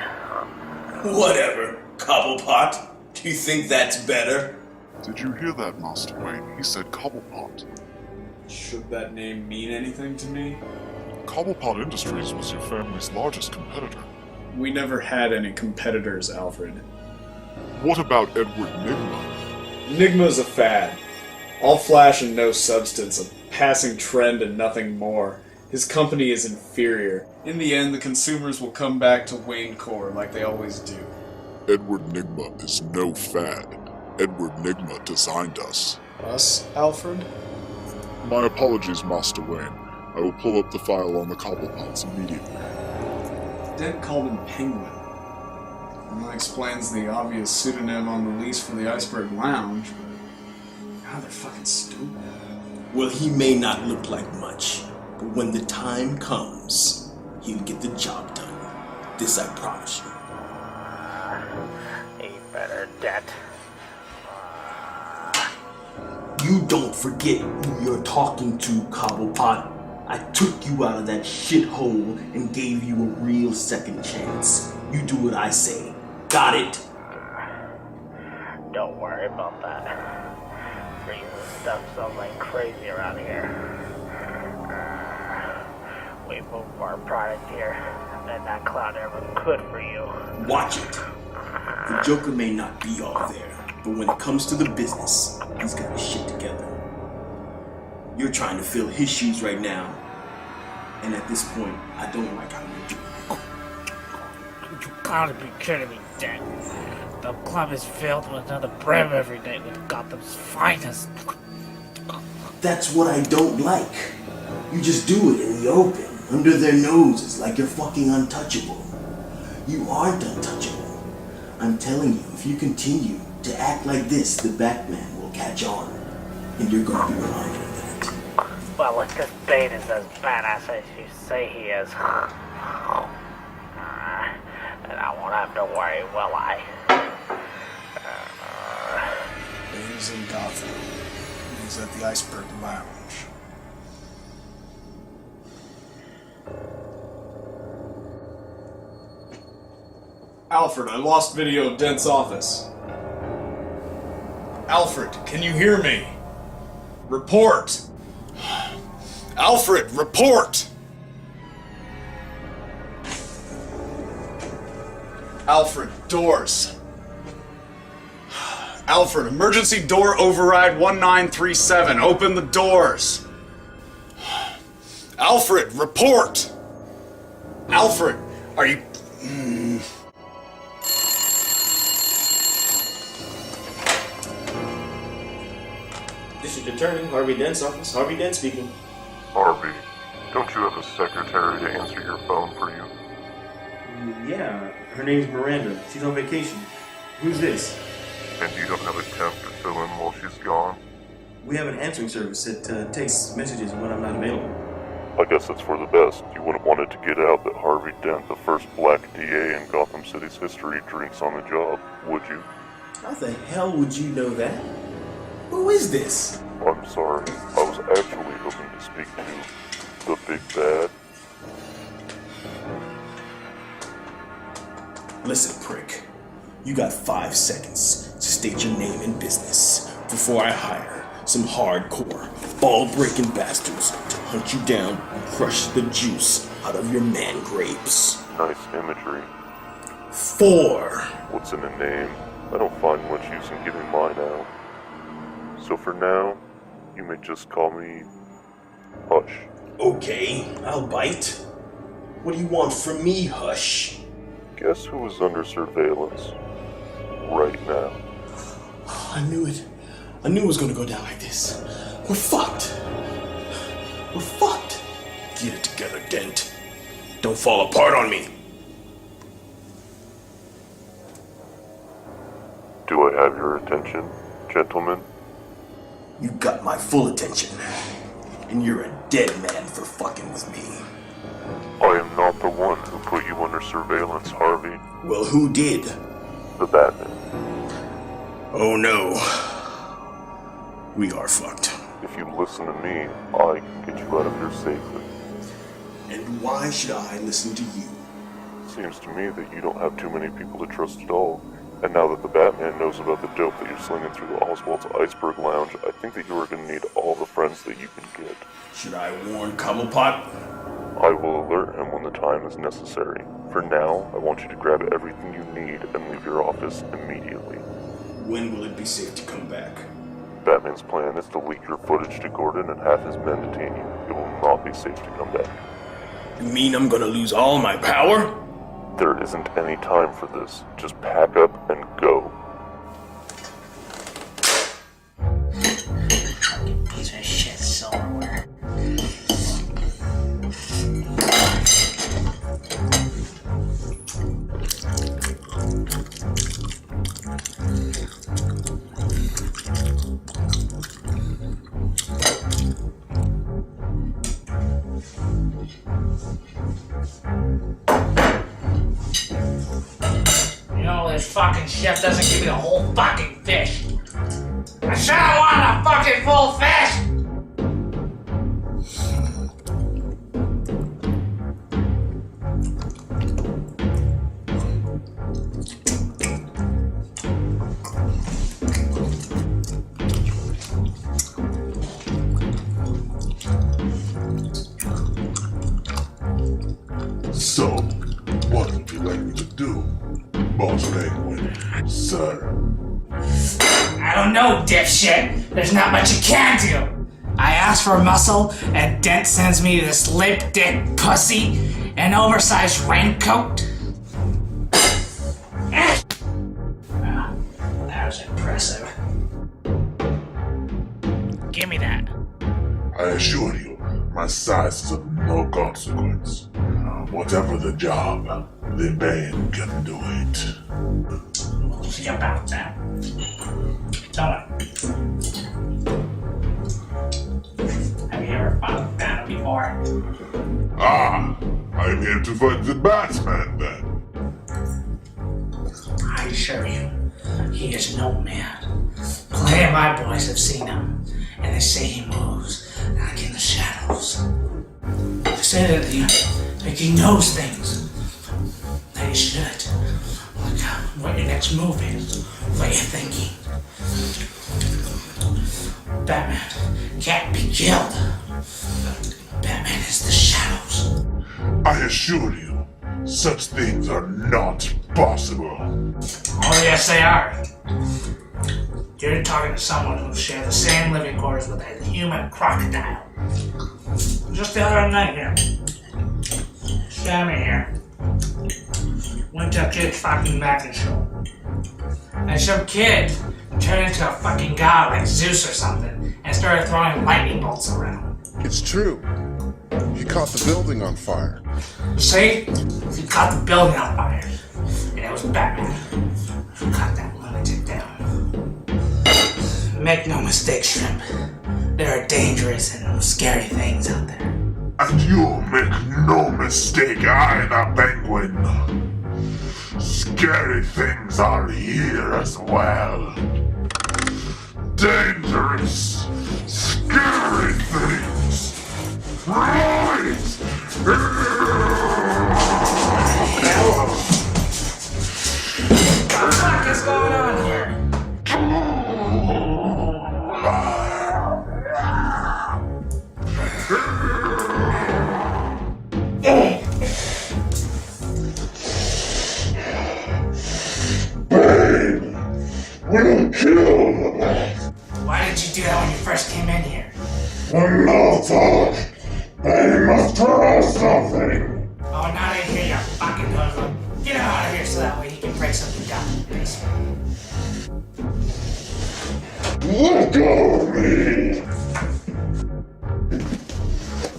S17: Whatever, Cobblepot. Do you think that's better?
S5: Did you hear that, Master Wayne? He said Cobblepot.
S3: Should that name mean anything to me?
S5: Cobblepot Industries was your family's largest competitor.
S21: We never had any competitors, Alfred.
S5: What about Edward Nigma?
S21: Nigma's a fad. All flash and no substance, a passing trend and nothing more. His company is inferior.
S3: In the end, the consumers will come back to Wayne Core like they always do.
S5: Edward Nigma is no fad. Edward Nigma designed us.
S21: Us, Alfred?
S5: My apologies, Master Wayne. I will pull up the file on the Cobblepots immediately.
S3: Dent called him Penguin. And that explains the obvious pseudonym on the lease for the Iceberg Lounge, but God, they're fucking stupid.
S17: Well, he may not look like much, but when the time comes, he'll get the job done. This I promise you.
S20: He better, Dent.
S17: You don't forget who you're talking to, Cobblepot. I took you out of that shithole and gave you a real second chance. You do what I say. Got it?
S20: Don't worry about that. Freezing stuff sounds like crazy around here. We move our product here, and that cloud never could for you.
S17: Watch it. The Joker may not be all there, but when it comes to the business, he's got his shit together. You're trying to fill his shoes right now, and at this point, I don't like how you're doing it.
S20: You gotta be kidding me, Dent. The club is filled with another brim every night with Gotham's finest.
S17: That's what I don't like. You just do it in the open, under their noses, like you're fucking untouchable. You aren't untouchable. I'm telling you, if you continue to act like this, the Batman will catch on, and you're gonna be reminded of that.
S20: Well, if this Bane is as badass as you say he is, then I won't have to worry, will I?
S3: Bane's in Gotham. He's at the Iceberg Lounge. Alfred, I lost video of Dent's office. Alfred, can you hear me? Report! Alfred, report! Alfred, doors. Alfred, emergency door override 1937. Open the doors. Alfred, report! Alfred, are you...
S17: District Attorney, Harvey Dent's office. Harvey Dent speaking.
S5: Harvey, don't you have a secretary to answer your phone for you?
S17: Yeah, her name's Miranda. She's on vacation. Who's this?
S5: And you don't have a temp to fill in while she's gone?
S17: We have an answering service that takes messages when I'm not available.
S5: I guess that's for the best. You wouldn't want it to get out that Harvey Dent, the first black DA in Gotham City's history, drinks on the job, would you?
S17: How the hell would you know that? Who is this?
S5: I'm sorry. I was actually hoping to speak to the big bad.
S17: Listen, prick. You got 5 seconds to state your name and business before I hire some hardcore, ball-breaking bastards to hunt you down and crush the juice out of your man grapes.
S5: Nice imagery.
S17: 4.
S1: What's in a name? I don't find much use in giving mine out. So for now, you may just call me Hush.
S17: Okay, I'll bite. What do you want from me, Hush?
S1: Guess who is under surveillance right now?
S17: I knew it. I knew it was gonna go down like this. We're fucked. We're fucked. Get it together, Dent. Don't fall apart on me.
S1: Do I have your attention, gentlemen?
S17: You got my full attention. And you're a dead man for fucking with me.
S1: I am not the one who put you under surveillance, Harvey.
S17: Well, who did?
S1: The Batman.
S17: Oh no. We are fucked.
S1: If you listen to me, I can get you out of here safely.
S17: And why should I listen to you?
S1: Seems to me that you don't have too many people to trust at all. And now that the Batman knows about the dope that you're slinging through the Oswald's Iceberg Lounge, I think that you are going to need all the friends that you can get.
S17: Should I warn Cobblepot?
S1: I will alert him when the time is necessary. For now, I want you to grab everything you need and leave your office immediately.
S17: When will it be safe to come back?
S1: Batman's plan is to leak your footage to Gordon and have his men detain you. It will not be safe to come back.
S17: You mean I'm gonna lose all my power?
S1: There isn't any time for this. Just pack up and go.
S20: Piece of shit silverware. You know, this fucking chef doesn't give me a whole fucking fish. I should have wanted a fucking full fish!
S22: So, what would you like me to do, Boss Penguin, sir?
S20: I don't know, dipshit. There's not much you can do. I asked for muscle, and Dent sends me this lip dick pussy, an oversized raincoat. That was impressive. Give me that.
S22: I assure you, my size is of no consequence. Whatever the job, the man can do it.
S20: We'll see about that. Tell me. Have you ever fought a battle before?
S22: Ah, I'm here to fight the Batman then.
S20: I assure you, he is no man. Plenty of my boys have seen him, and they say he moves like in the shadows. They say that he knows things that he should. Like what your next move is, what you're thinking. Batman can't be killed. Batman is the shadows.
S22: I assure you, such things are not possible.
S20: Oh yes, they are. You're talking to someone who shares the same living quarters with a human crocodile. Just the other night here, Sammy here went to a kid's fucking magic show. And some kid turned into a fucking god like Zeus or something and started throwing lightning bolts around.
S22: It's true. He caught the building on fire.
S20: See? He caught the building on fire. And it was Batman who cut that lunatic down. Make no mistake, Shrimp. There are dangerous and scary things out there.
S22: And you make no mistake either, Penguin. Scary things are here as well. Dangerous, scary things. Right!
S20: What the fuck is going on here?
S22: We'll kill the bat.
S20: Why did you do that when you first came in here?
S22: When no talk, they must try something.
S20: Oh, now they hear your fucking hoodlum. Get him out of here so that way he can break something down in the basement.
S22: Let go of me!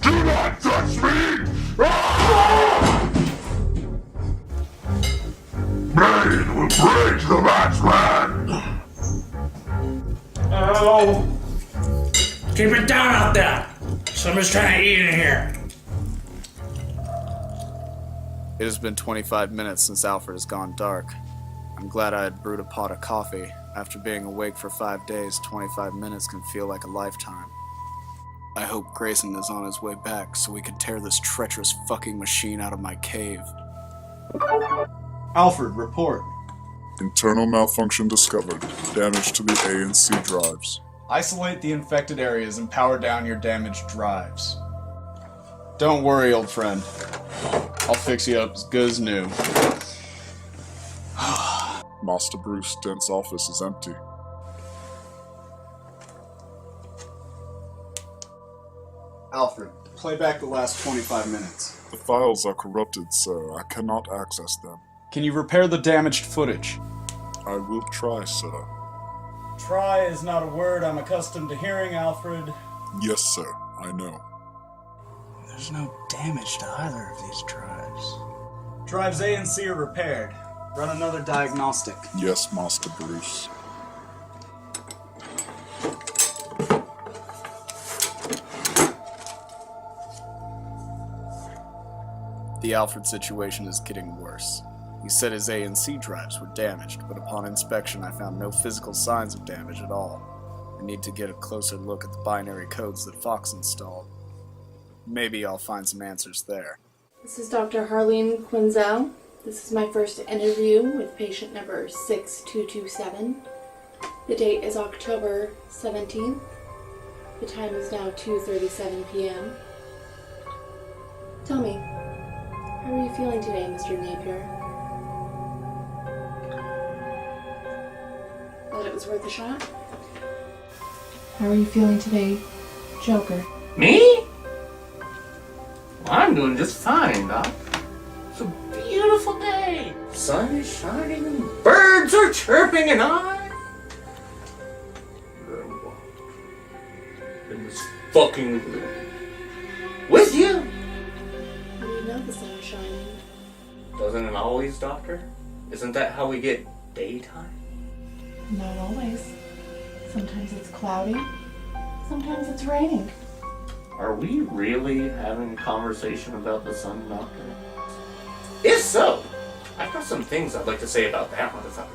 S22: Do not touch me! Ah! Blade will break the batsman!
S20: Oh! Keep it down out there! Someone's trying to eat in here.
S3: It has been 25 minutes since Alfred has gone dark. I'm glad I had brewed a pot of coffee. After being awake for 5 days, 25 minutes can feel like a lifetime. I hope Grayson is on his way back so we can tear this treacherous fucking machine out of my cave.
S21: Alfred, report.
S1: Internal malfunction discovered. Damage to the A and C drives.
S3: Isolate the infected areas and power down your damaged drives. Don't worry, old friend. I'll fix you up as good as new.
S1: Master Bruce Dent's office is empty.
S3: Alfred, play back the last 25 minutes.
S1: The files are corrupted, sir. I cannot access them.
S3: Can you repair the damaged footage?
S1: I will try, sir.
S3: Try is not a word I'm accustomed to hearing, Alfred.
S1: Yes, sir. I know.
S3: There's no damage to either of these drives. Drives A and C are repaired. Run another diagnostic.
S1: Yes, Master Bruce.
S3: The Alfred situation is getting worse. He said his A and C drives were damaged, but upon inspection I found no physical signs of damage at all. I need to get a closer look at the binary codes that Fox installed. Maybe I'll find some answers there.
S2: This is Dr. Harleen Quinzel. This is my first interview with patient number 6227. The date is October 17th. The time is now 2:37 p.m. Tell me, how are you feeling today, Mr. Napier? Thought it was worth a shot? How are you feeling today, Joker?
S11: Me? I'm doing just fine, Doc. It's a beautiful day. Sun is shining and birds are chirping and I'm in this fucking room with you.
S2: How do you know the sun is shining?
S11: Doesn't it always, Doctor? Isn't that how we get daytime?
S2: Not always. Sometimes it's cloudy. Sometimes it's raining.
S11: Are we really having a conversation about the sun, Doctor? If so, I've got some things I'd like to say about that motherfucker.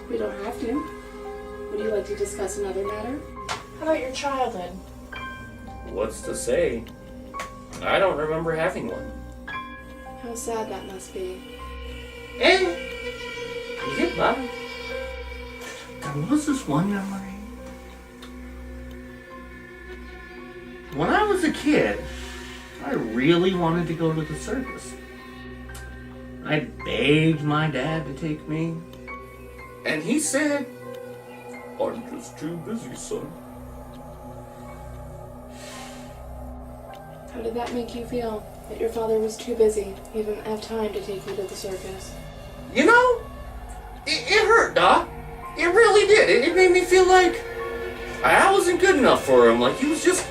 S2: We don't have to. Would you like to discuss another matter? How about your childhood?
S11: What's to say? I don't remember having one.
S2: How sad that must be.
S11: You get by. There was this one memory. When I was a kid, I really wanted to go to the circus. I begged my dad to take me, and he said, "I'm just too busy, son."
S2: How did that make you feel? That your father was too busy, he didn't have time to take you to the circus?
S11: You know, it hurt, Doc. It really did. It made me feel like I wasn't good enough for him. Like he was just,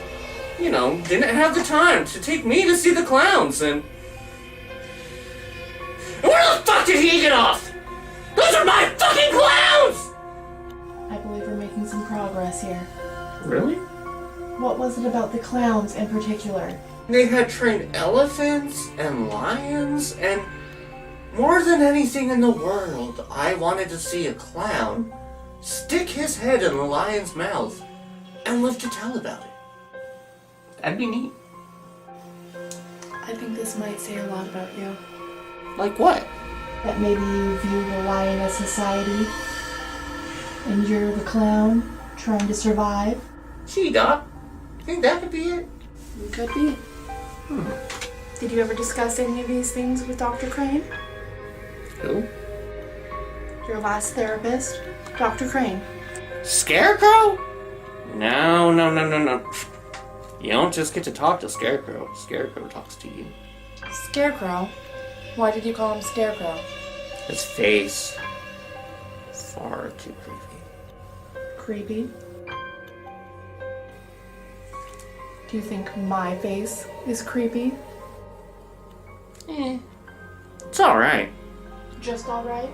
S11: didn't have the time to take me to see the clowns. And where the fuck did he get off? Those are my fucking clowns!
S2: I believe we're making some progress here.
S11: Really?
S2: What was it about the clowns in particular?
S11: They had trained elephants and lions, and more than anything in the world, I wanted to see a clown stick his head in a lion's mouth and live to tell about it. That'd be neat.
S2: I think this might say a lot about you.
S11: Like what?
S2: That maybe you view the lion as society, and you're the clown trying to survive.
S11: Gee, Doc, think that could be it?
S2: It could be. Did you ever discuss any of these things with Dr. Crane?
S11: Who?
S4: Your last therapist, Dr. Crane.
S11: Scarecrow? No. You don't just get to talk to Scarecrow. Scarecrow talks to you.
S4: Scarecrow? Why did you call him Scarecrow?
S11: His face. Far too creepy.
S4: Creepy? Do you think my face is creepy?
S11: It's alright.
S4: Just alright?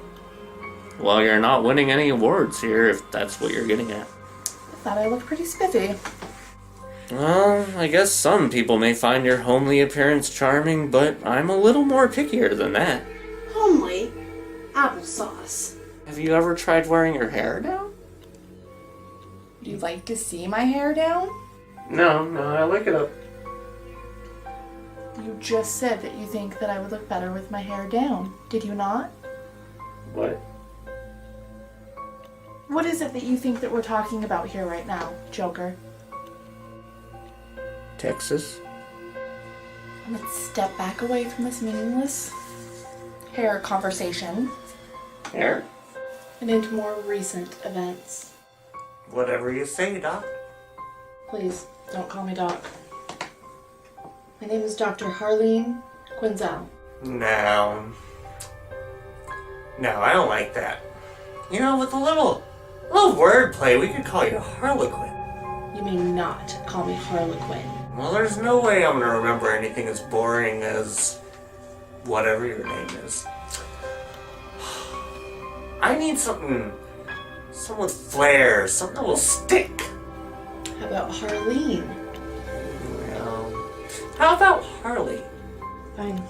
S11: Well, you're not winning any awards here, if that's what you're getting at.
S4: I thought I looked pretty spiffy.
S11: Well, I guess some people may find your homely appearance charming, but I'm a little more pickier than that.
S4: Homely? Applesauce.
S11: Have you ever tried wearing your hair down?
S4: Would you like to see my hair down?
S11: No, I like it up.
S4: You just said that you think that I would look better with my hair down, did you not?
S11: What?
S4: What is it that you think that we're talking about here right now, Joker?
S11: Texas?
S4: Let's step back away from this meaningless hair conversation.
S11: Hair?
S4: And into more recent events.
S11: Whatever you say, Doc.
S4: Please, don't call me Doc. My name is Dr. Harleen Quinzel.
S11: No, I don't like that. You know, with a little wordplay, we could call you Harlequin.
S4: You may not call me Harlequin.
S11: Well, there's no way I'm gonna remember anything as boring as whatever your name is. I need something with flair, something that will stick.
S4: How about Harleen?
S11: Well, how about Harley?
S4: Fine.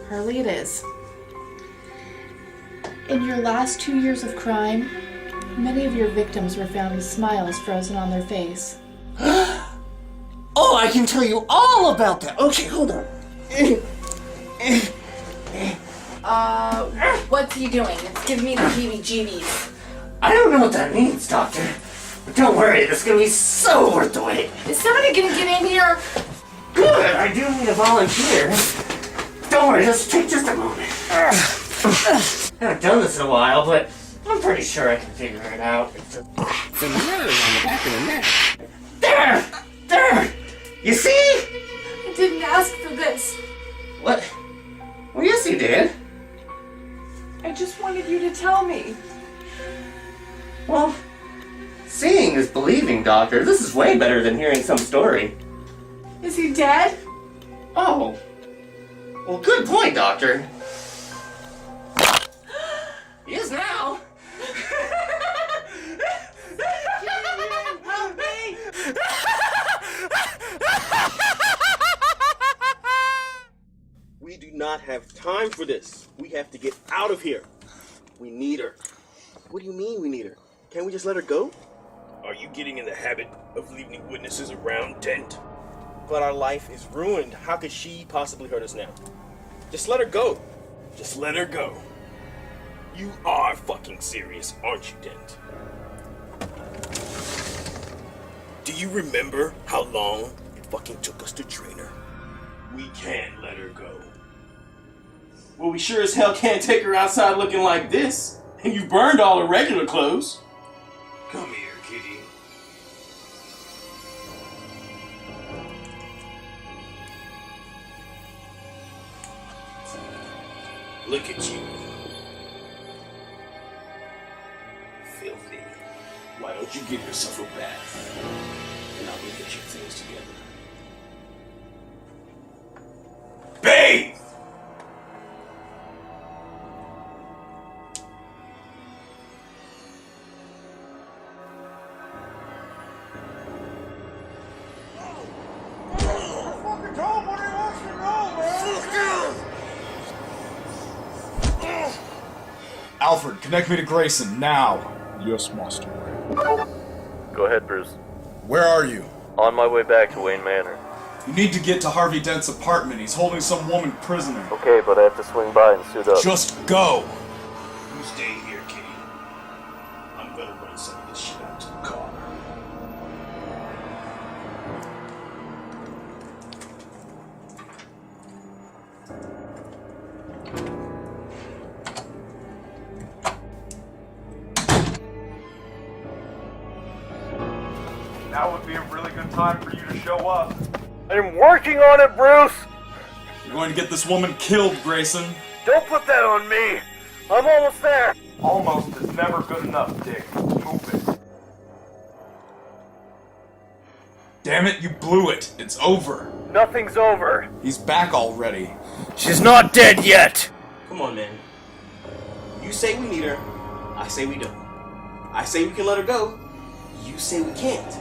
S4: Harley it is. In your last 2 years of crime, many of your victims were found with smiles frozen on their face.
S11: Oh, I can tell you all about that. Okay, hold on.
S4: What's he doing? It's giving me the heebie-jeebies.
S11: I don't know what that means, Doctor. But don't worry, this is gonna be so worth the wait.
S4: Is somebody gonna get in here?
S11: Good, I do need a volunteer. Don't worry, just a moment. I haven't done this in a while, but I'm pretty sure I can figure it out.
S9: Some nerve on the back of the neck.
S11: There! You see?
S4: I didn't ask for this.
S11: What? Well, yes, you did.
S4: I just wanted you to tell me.
S11: Well, seeing is believing, Doctor. This is way better than hearing some story.
S4: Is he dead?
S11: Oh. Well, good point, Doctor. He is now.
S4: Help me!
S17: We do not have time for this. We have to get out of here. We need her. What do you mean we need her? Can't we just let her go? Are you getting in the habit of leaving witnesses around, Dent? But our life is ruined. How could she possibly hurt us now? Just let her go. Just let her go. You are fucking serious, aren't you, Dent? Do you remember how long it fucking took us to train her? We can't let her go. Well, we sure as hell can't take her outside looking like this. And you burned all her regular clothes. Come here, kitty. Look at you. Filthy. Why don't you give yourself a bath? And I'll go get your things together. Bathe!
S21: Alfred, connect me to Grayson, now!
S1: Yes, master.
S7: Go ahead, Bruce.
S21: Where are you?
S7: On my way back to Wayne Manor.
S21: You need to get to Harvey Dent's apartment. He's holding some woman prisoner.
S7: Okay, but I have to swing by and suit up.
S21: Just go!
S17: You stay here, kitty. I'm gonna run some of this shit out to the car.
S12: Now would be a really good time for you to show up.
S7: I'm working on it, Bruce!
S21: You're going to get this woman killed, Grayson.
S7: Don't put that on me! I'm almost there!
S12: Almost is never good enough, Dick. Move it.
S21: Damn it, you blew it. It's over.
S7: Nothing's over.
S21: He's back already.
S7: She's not dead yet!
S17: Come on, man. You say we need her. I say we don't. I say we can let her go. You say we can't.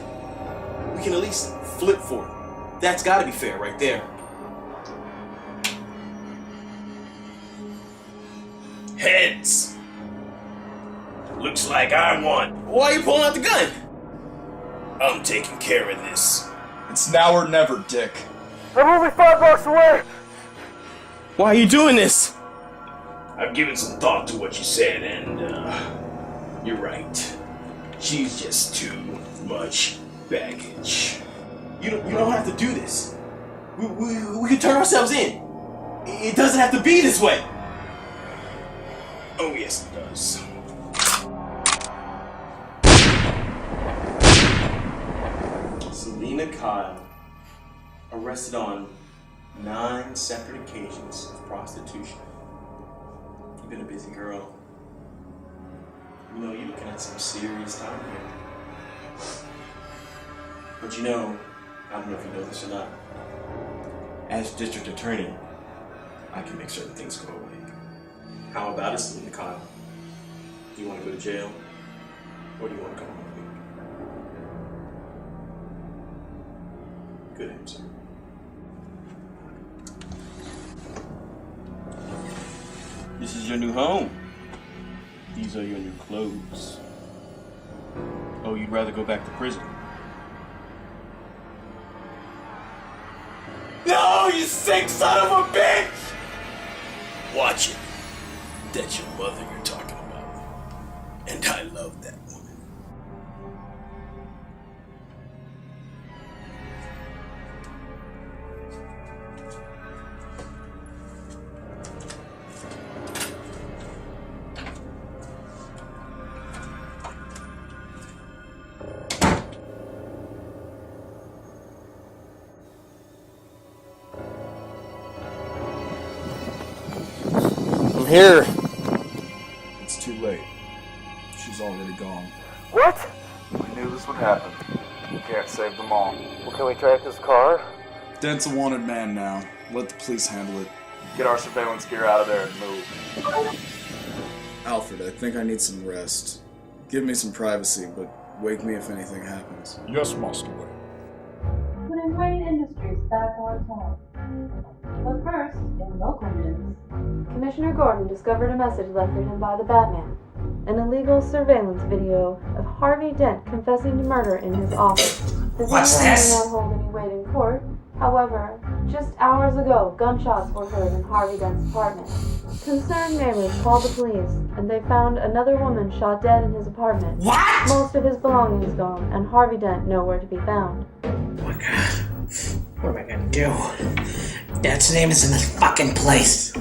S17: We can at least flip for it. That's gotta be fair right there. Heads. Looks like I won. Why are you pulling out the gun? I'm taking care of this.
S21: It's now or never, Dick.
S7: I'm only 5 blocks away!
S17: Why are you doing this? I've given some thought to what you said, and, you're right. She's just too much baggage. You don't have to do this. We can turn ourselves in. It doesn't have to be this way. Oh, yes, it does. Selena Kyle, arrested on 9 separate occasions of prostitution. You've been a busy girl. You know, you're looking at some serious time here. But you know, I don't know if you know this or not, as district attorney, I can make certain things go away. How about it, Selena Kyle? Do you want to go to jail, or do you want to come home with me? Good answer. This is your new home. These are your new clothes. Oh, you'd rather go back to prison? No, you sick son of a bitch! Watch it. That's your mother you're talking about. And I love that woman.
S7: I'm here.
S21: It's too late. She's already gone.
S7: What?
S12: We knew this would happen. We can't save them all.
S7: Well, can we track his car?
S21: Dent's a wanted man now. Let the police handle it.
S12: Get our surveillance gear out of there and move.
S21: Alfred, I think I need some rest. Give me some privacy, but wake me if anything happens.
S22: Yes, Master Wayne.
S2: Putting Wayne Industries back on top. But first, in local news, Commissioner Gordon discovered a message left for him by the Batman. An illegal surveillance video of Harvey Dent confessing to murder in his office. The
S20: What's
S2: video
S20: this?
S2: may not hold any weight in court. However, just hours ago, gunshots were heard in Harvey Dent's apartment. Concerned neighbors called the police, and they found another woman shot dead in his apartment.
S20: What?
S2: Most of his belongings gone, and Harvey Dent nowhere to be found.
S20: Oh my god. What am I gonna do? Dad's name is in this fucking place.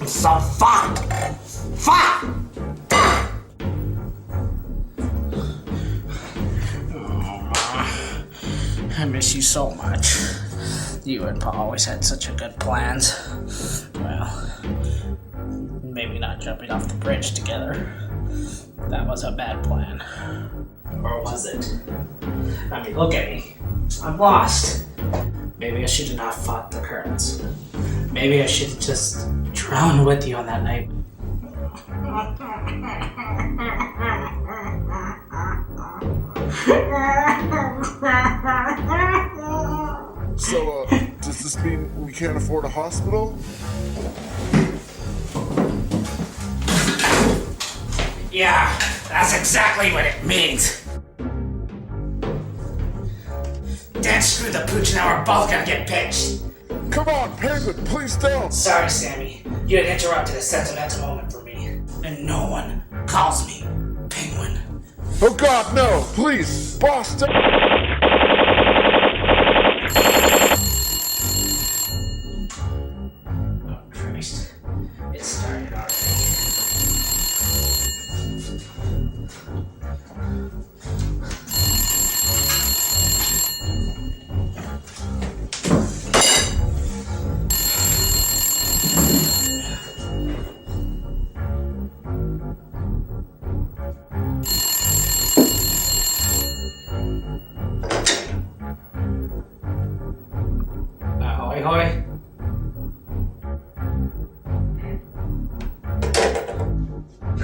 S20: So fuck! Fuck! Oh, Ma. I miss you so much. You and Pa always had such a good plans. Well, maybe not jumping off the bridge together. That was a bad plan. Or was it? I mean, look at me. I'm lost. Maybe I should have not fought the currents. Maybe I should have just drowned with you on that night.
S22: So, does this mean we can't afford a hospital?
S20: Yeah, that's exactly what it means. Dan screwed the pooch, now we're both gonna get pinched.
S22: Come on, Penguin, please don't!
S20: Sorry, Sammy. You had interrupted a sentimental moment for me. And no one calls me Penguin.
S22: Oh god, no! Please! Boston!
S20: Oh, Christ. It started already.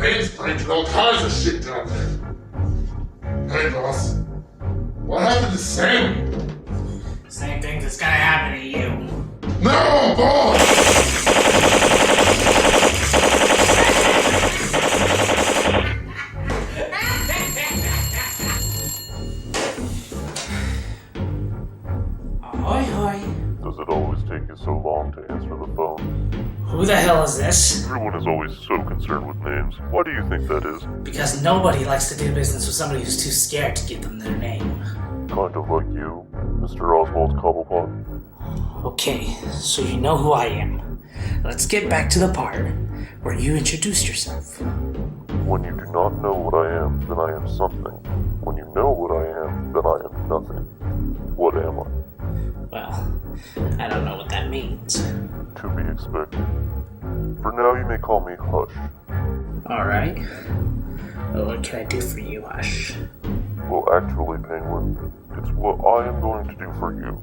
S22: Bane's planted all kinds of shit down there. Hey, boss. What happened to Sammy?
S20: Same thing that's gonna happen to you.
S22: No, boss!
S20: Ahoy, hoy.
S1: Does it always take you so long to answer the phone?
S20: Who the hell is this?
S1: Everyone is always so concerned with names. Why do you think that is?
S20: Because nobody likes to do business with somebody who's too scared to give them their name.
S1: Kind of like you, Mr. Oswald Cobblepot.
S20: Okay, so you know who I am. Let's get back to the part where you introduced yourself.
S1: When you do not know what I am, then I am something. When you know what I am, then I am nothing. What am I?
S20: Well, I don't know what that means.
S1: To be expected. For now, you may call me Hush.
S20: Alright. Well, what can I do for you, Hush?
S1: Well, actually, Penguin, it's what I am going to do for you.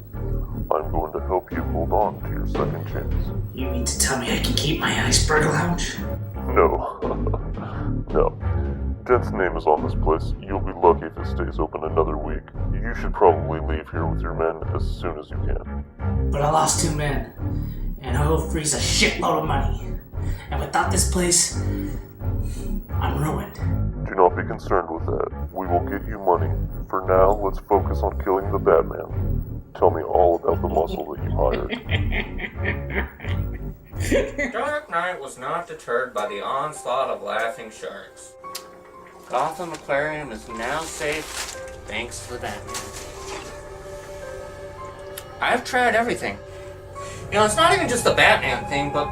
S1: I'm going to help you hold on to your second chance.
S20: You mean to tell me I can keep my iceberg lounge?
S1: No. No. Dent's name is on this place. You'll be lucky if it stays open another week. You should probably leave here with your men as soon as you can.
S20: But I lost 2 men, and I owe Freeze a shitload of money. And without this place, I'm ruined.
S1: Do not be concerned with that. We will get you money. For now, let's focus on killing the Batman. Tell me all about the muscle that you hired.
S11: Dark Knight was not deterred by the onslaught of laughing sharks. Gotham Aquarium is now safe thanks to the Batman. I've tried everything. You know, it's not even just the Batman thing, but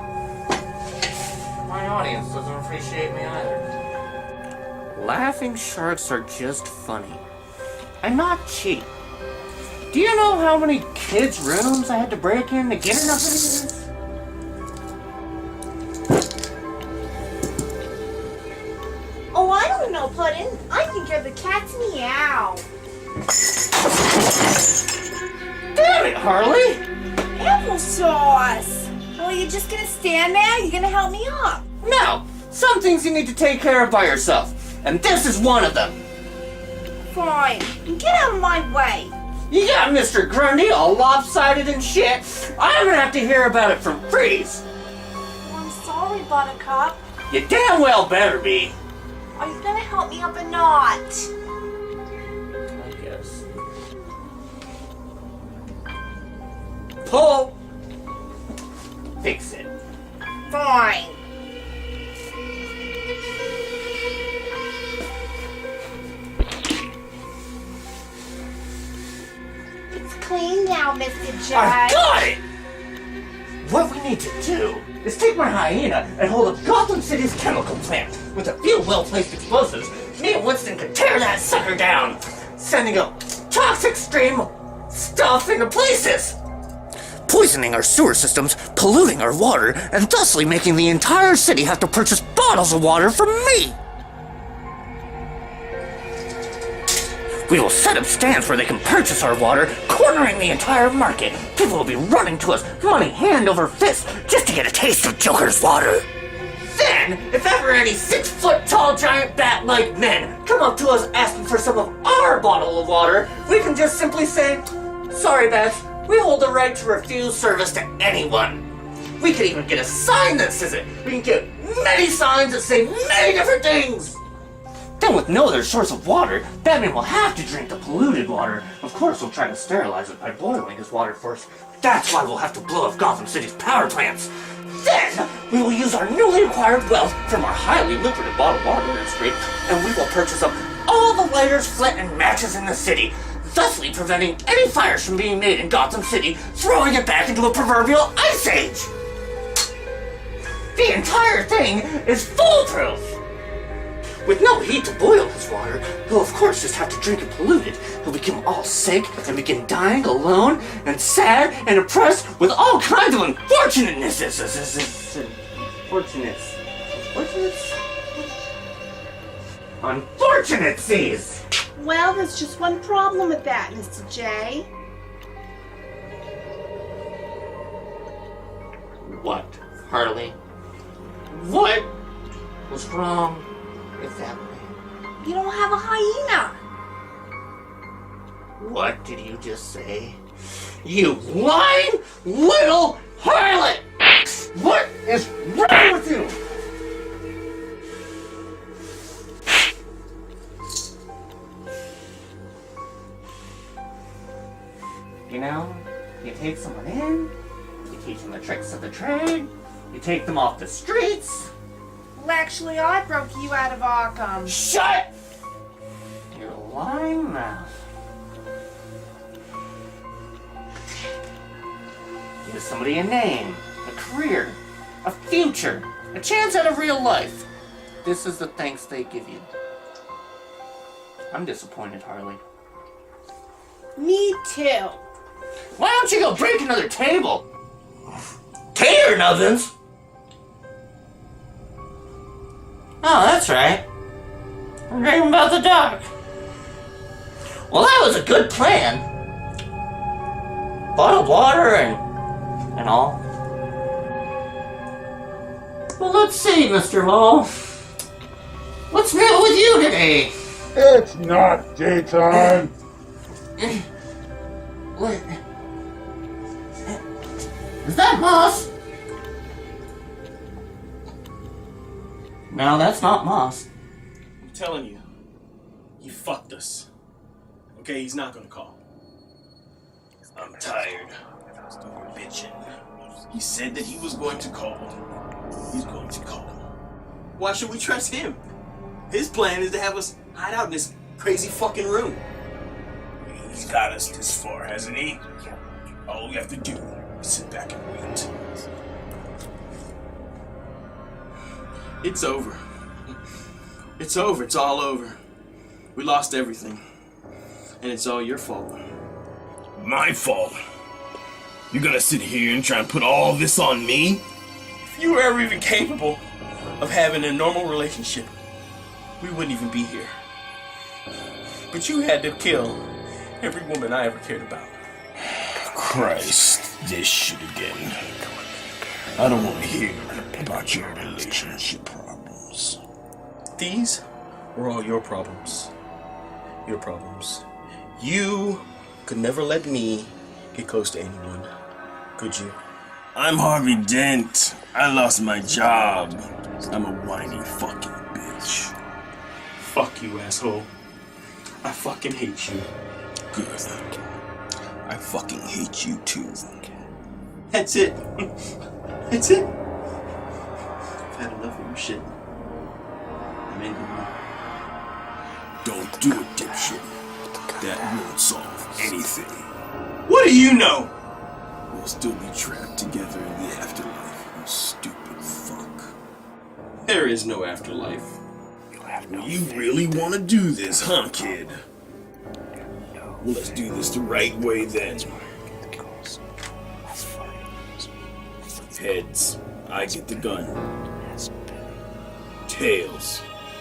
S11: my audience doesn't appreciate me either. Laughing sharks are just funny. I'm not cheap. Do you know how many kids' rooms I had to break in to get enough of these?
S10: Oh, I don't know, Puddin'. I think you're the cat's meow.
S11: Damn it, Harley!
S10: Applesauce! Well, you just gonna stand there? You gonna help me up?
S11: No! Some things you need to take care of by yourself, and this is one of them.
S10: Fine. Get out of my way.
S11: You got Mr. Grundy all lopsided and shit. I'm gonna have to hear about it from Freeze.
S10: Oh, I'm sorry, Buttercup.
S11: You damn well better be.
S10: Are you gonna help me up or not?
S11: I guess. Pull! Fix it.
S10: Fine. It's clean now, Mr. J.
S11: I got it! What we need to do is take my hyena and hold up Gotham City's chemical plant. With a few well-placed explosives, me and Winston could tear that sucker down, sending up toxic stream stuff into places. Poisoning our sewer systems, polluting our water, and thusly making the entire city have to purchase bottles of water from me. We will set up stands where they can purchase our water, cornering the entire market. People will be running to us, money hand over fist, just to get a taste of Joker's water. Then, if ever any 6-foot-tall giant bat-like men come up to us asking for some of our bottle of water, we can just simply say, "Sorry, bats, we hold the right to refuse service to anyone." We could even get a sign that says it. We can get many signs that say many different things. Then with no other source of water, Batman will have to drink the polluted water. Of course, we'll try to sterilize it by boiling his water first. That's why we'll have to blow up Gotham City's power plants. Then, we will use our newly acquired wealth from our highly lucrative bottled water industry, and we will purchase up all the lighters, flint, and matches in the city, thusly preventing any fires from being made in Gotham City, throwing it back into a proverbial ice age. The entire thing is foolproof. With no heat to boil his water, he'll of course just have to drink it polluted. He'll become all sick and begin dying alone and sad and oppressed with all kinds of unfortunates.
S10: Well, there's just one problem with that, Mr. J.
S11: What, Harley? What was wrong Is that...
S10: You don't have a hyena.
S11: What did you just say? You lying little harlot! What is wrong with you? You know, you take someone in, you teach them the tricks of the trade, you take them off the streets.
S10: Well, actually, I broke you out of Arkham.
S11: Shut your lying mouth. Give somebody a name, a career, a future, a chance at a real life. This is the thanks they give you. I'm disappointed, Harley.
S10: Me too.
S11: Why don't you go break another table? Tater nubbins? Oh, that's right. I'm dreaming about the dark. Well, that was a good plan. Bottled water and all. Well, let's see, Mr. Wall. What's new with you today?
S22: It's not daytime.
S11: What? Is that moss? No, that's not moss.
S17: I'm telling you, he fucked us. Okay, he's not gonna call. I'm tired of bitching. He said that he was going to call. He's going to call. Why should we trust him? His plan is to have us hide out in this crazy fucking room. He's got us this far, hasn't he? All we have to do is sit back and wait. It's over. It's over. It's all over. We lost everything. And it's all your fault. My fault? You're gonna sit here and try and put all this on me? If you were ever even capable of having a normal relationship, we wouldn't even be here. But you had to kill every woman I ever cared about. Christ, this shit again. I don't want to hear about your relationship problems. These were all your problems. Your problems. You could never let me get close to anyone, could you? I'm Harvey Dent. I lost my job. I'm a whiny fucking bitch. Fuck you, asshole. I fucking hate you. Good. I fucking hate you too. That's it. That's it. I've had enough of your shit. I'm ending you. Don't do it, dipshit. That won't solve anything. What do you know? We'll still be trapped together in the afterlife, you stupid fuck. There is no afterlife. You really want to do this, huh, kid? Well, let's do this the right way then. Heads, I get the gun. Tails,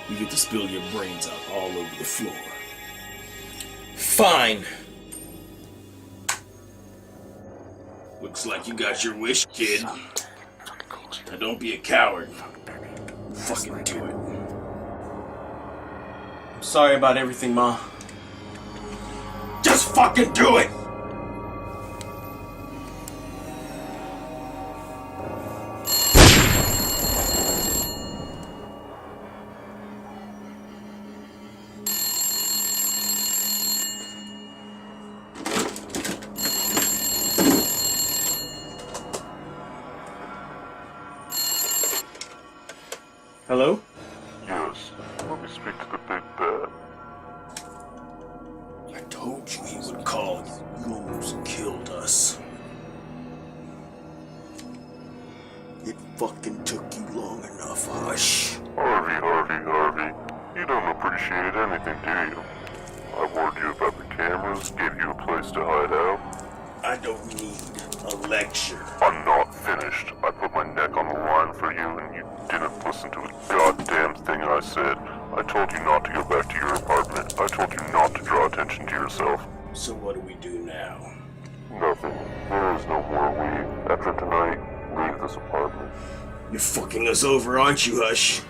S17: you get to spill your brains out all over the floor. Fine. Looks like you got your wish, kid. Now don't be a coward. Fucking do it. I'm sorry about everything, Ma. Just fucking do it! Hello?
S1: Yes, let me speak to the big bad.
S17: I told you he would call. You almost killed us. It fucking took you long enough, hush.
S1: Harvey. You don't appreciate anything, do you? I warned you about the cameras, gave you a place to hide out.
S17: I don't need a lecture.
S1: I'm not finished. I put my neck on the line for you, and you didn't listen to a goddamn thing I said. I told you not to go back to your apartment. I told you not to draw attention to yourself.
S17: So what do we do now?
S1: Nothing. There is no more we. After tonight, leave this apartment.
S17: You're fucking us over, aren't you, Hush?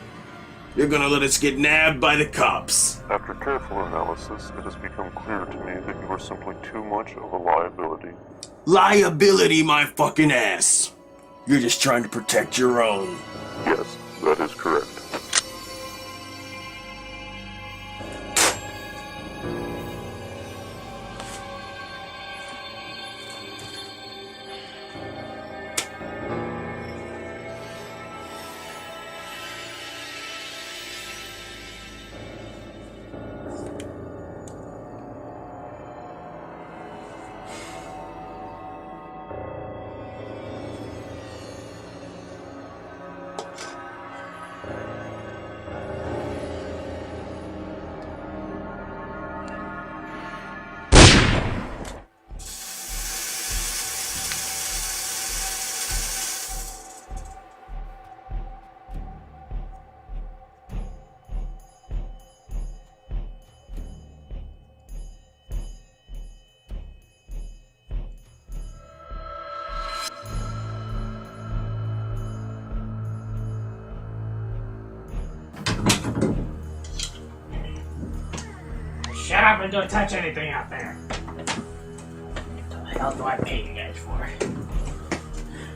S17: You're gonna let us get nabbed by the cops.
S1: After careful analysis, it has become clear to me that you are simply too much of a liability.
S17: Liability, my fucking ass. You're just trying to protect your own.
S1: Yes, that is correct.
S20: Shut up and don't touch anything out there. What the hell do I pay you guys for?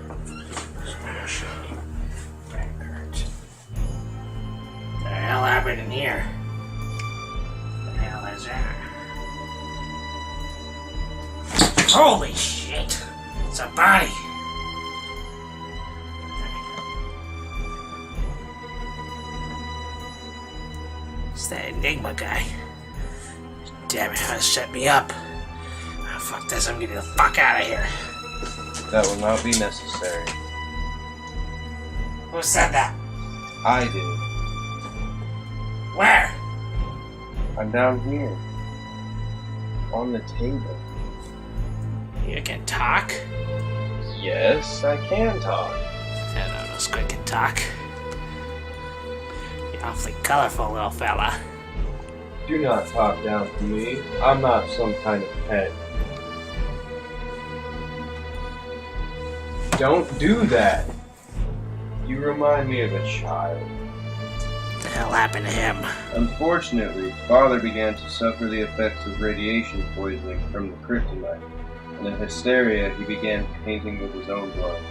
S20: What the hell happened in here? What the hell is that? Holy shit! It's a body! It's that Enigma guy. Damn it, how to set me up. Oh, fuck this, I'm getting the fuck out of here.
S16: That will not be necessary.
S20: Who said that?
S16: I did.
S20: Where?
S16: I'm down here. On the table.
S20: You can talk?
S16: Yes, I can talk.
S20: I don't know, Squid can talk. You're awfully colorful, little fella.
S16: Do not talk down to me. I'm not some kind of pet. Don't do that. You remind me of a child.
S20: What the hell happened to him?
S16: Unfortunately, Father began to suffer the effects of radiation poisoning from the kryptonite. And in hysteria, he began painting with his own blood.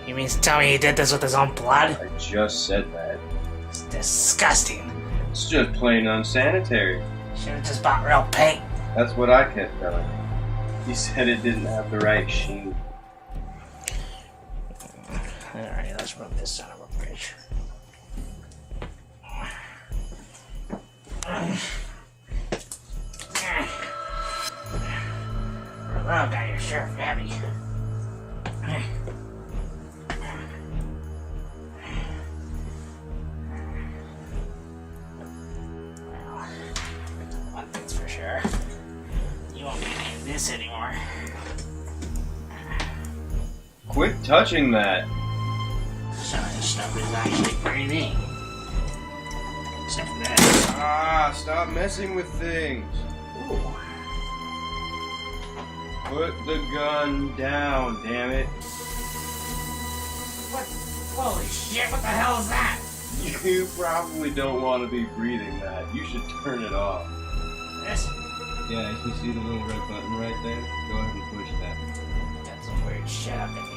S20: You mean to tell me he did this with his own blood?
S16: I just said that.
S20: It's disgusting.
S16: It's just plain unsanitary.
S20: Should've just bought real paint.
S16: That's what I kept telling him. He said it didn't have the right sheen.
S20: Alright, let's rub this son of a bitch. Well, got your shirt heavy. One thing's for sure. You won't be needing this anymore.
S16: Quit touching that!
S20: Some of this stuff is actually breathing. Except for that.
S16: Ah, stop messing with things!
S20: Ooh.
S16: Put the gun down, damn it.
S20: What? Holy shit, what the hell is that?
S16: You probably don't want to be breathing that. You should turn it off.
S20: This?
S16: Yeah, you see the little red button right there? Go ahead and push that.
S20: Got some weird shit up in here.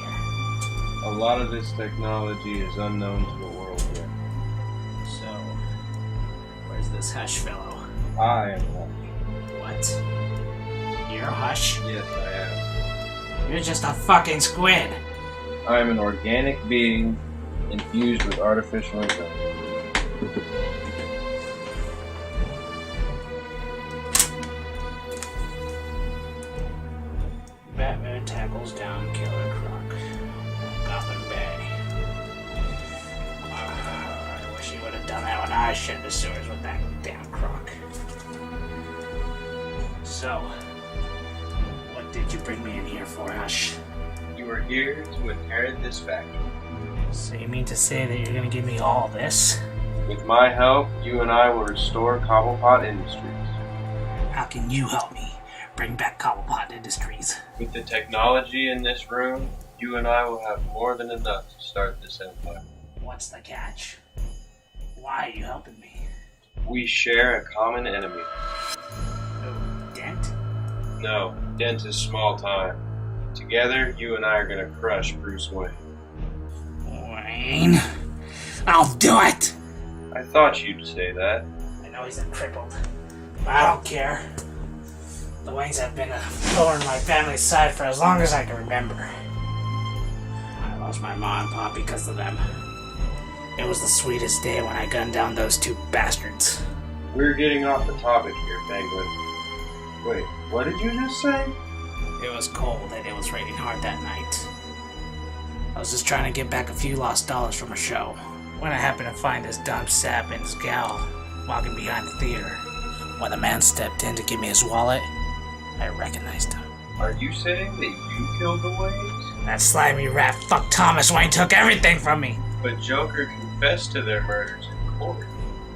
S16: A lot of this technology is unknown to the world yet.
S20: So, where's this Hush fellow?
S16: I am Hush.
S20: What? You're Hush?
S16: Yes, I am.
S20: You're just a fucking squid.
S16: I am an organic being infused with artificial intelligence.
S20: Batman tackles down Killer Croc. Gotham Bay. I wish he would have done that when I shit the sewers with that damn croc. So, what did you bring me in here for, Hush?
S16: You are here to inherit this factory.
S20: So you mean to say that you're gonna give me all this?
S16: With my help, you and I will restore Cobblepot Industries.
S20: How can you help me bring back Cobblepot Industries?
S16: With the technology in this room, you and I will have more than enough to start this empire.
S20: What's the catch? Why are you helping me?
S16: We share a common enemy.
S20: Oh, Dent?
S16: No, Dent is small time. Together, you and I are gonna crush Bruce Wayne.
S20: Wayne? I'll do it!
S16: I thought you'd say that.
S20: I know he's a crippled, but I don't care. The Waynes have been a thorn in my family's side for as long as I can remember. I lost my mom and pop because of them. It was the sweetest day when I gunned down those two bastards.
S16: We're getting off the topic here, Penguin. Wait, what did you just say?
S20: It was cold and it was raining hard that night. I was just trying to get back a few lost dollars from a show when I happened to find this dumb sap and his gal walking behind the theater. When the man stepped in to give me his wallet, I recognized him.
S16: Are you saying that you killed the Waynes?
S20: That slimy rat fuck Thomas Wayne took everything from me!
S16: But Joker confessed to their murders in court.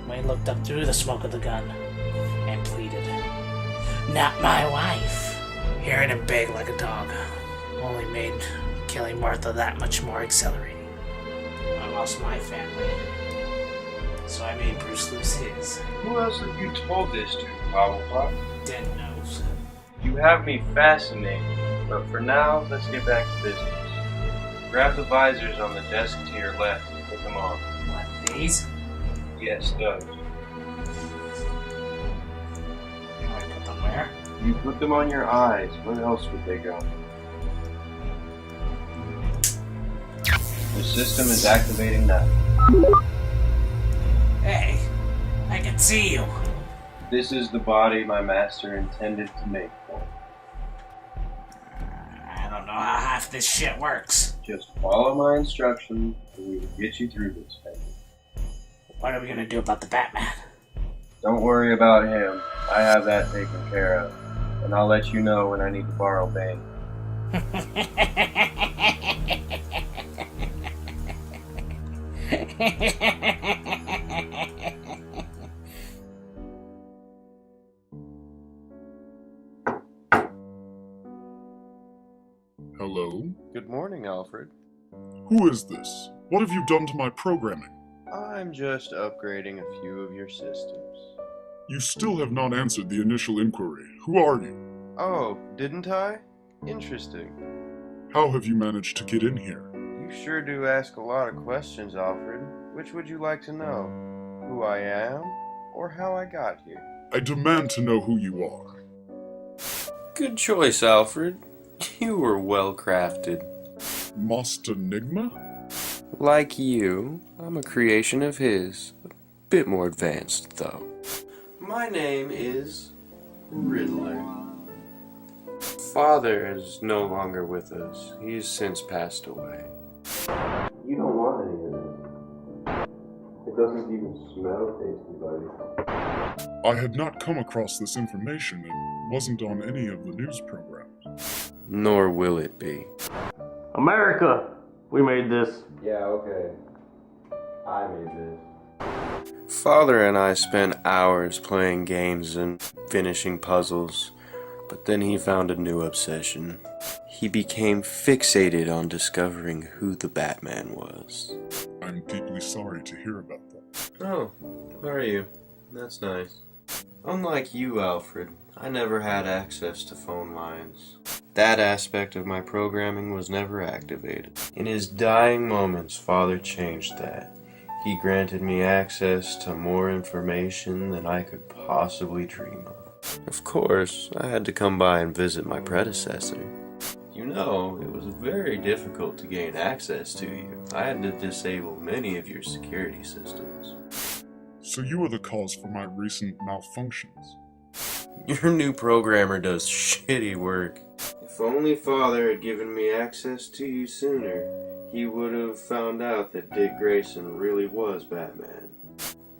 S20: Wayne looked up through the smoke of the gun and pleaded, "Not my wife." Hearing him beg like a dog only made killing Martha that much more exhilarating. I lost my family, so I made Bruce lose his.
S16: Who else have you told this to, Cobblepot?
S20: Dent knows.
S16: You have me fascinated, but for now, let's get back to business. Grab the visors on the desk to your left and put them on.
S20: What, these?
S16: Yes, those.
S20: You want to put them where?
S16: You put them on your eyes. Where else would they go? The system is activating now.
S20: Hey, I can see you.
S16: This is the body my master intended to make for me.
S20: I don't know how half this shit works.
S16: Just follow my instructions and we will get you through this thing.
S20: What are we gonna do about the Batman?
S16: Don't worry about him. I have that taken care of. And I'll let you know when I need to borrow Bane.
S1: Hello?
S16: Good morning, Alfred.
S1: Who is this? What have you done to my programming?
S16: I'm just upgrading a few of your systems.
S1: You still have not answered the initial inquiry. Who are you?
S16: Oh, didn't I? Interesting.
S1: How have you managed to get in here?
S16: You sure do ask a lot of questions, Alfred. Which would you like to know? Who I am, or how I got here?
S1: I demand to know who you are.
S16: Good choice, Alfred. You were well crafted.
S1: Master Enigma?
S16: Like you, I'm a creation of his. A bit more advanced, though. My name is Riddler. Father is no longer with us. He's since passed away. You don't want any of this. It doesn't even smell tasty, buddy.
S1: I had not come across this information. It wasn't on any of the news programs.
S16: Nor will it be.
S9: America! We made this.
S16: Yeah, okay. I made this. Father and I spent hours playing games and finishing puzzles, but then he found a new obsession. He became fixated on discovering who the Batman was.
S1: I'm deeply sorry to hear about that.
S16: Oh, are you? That's nice. Unlike you, Alfred, I never had access to phone lines. That aspect of my programming was never activated. In his dying moments, Father changed that. He granted me access to more information than I could possibly dream of. Of course, I had to come by and visit my predecessor. You know, it was very difficult to gain access to you. I had to disable many of your security systems.
S1: So you are the cause for my recent malfunctions.
S16: Your new programmer does shitty work. If only Father had given me access to you sooner, he would have found out that Dick Grayson really was Batman.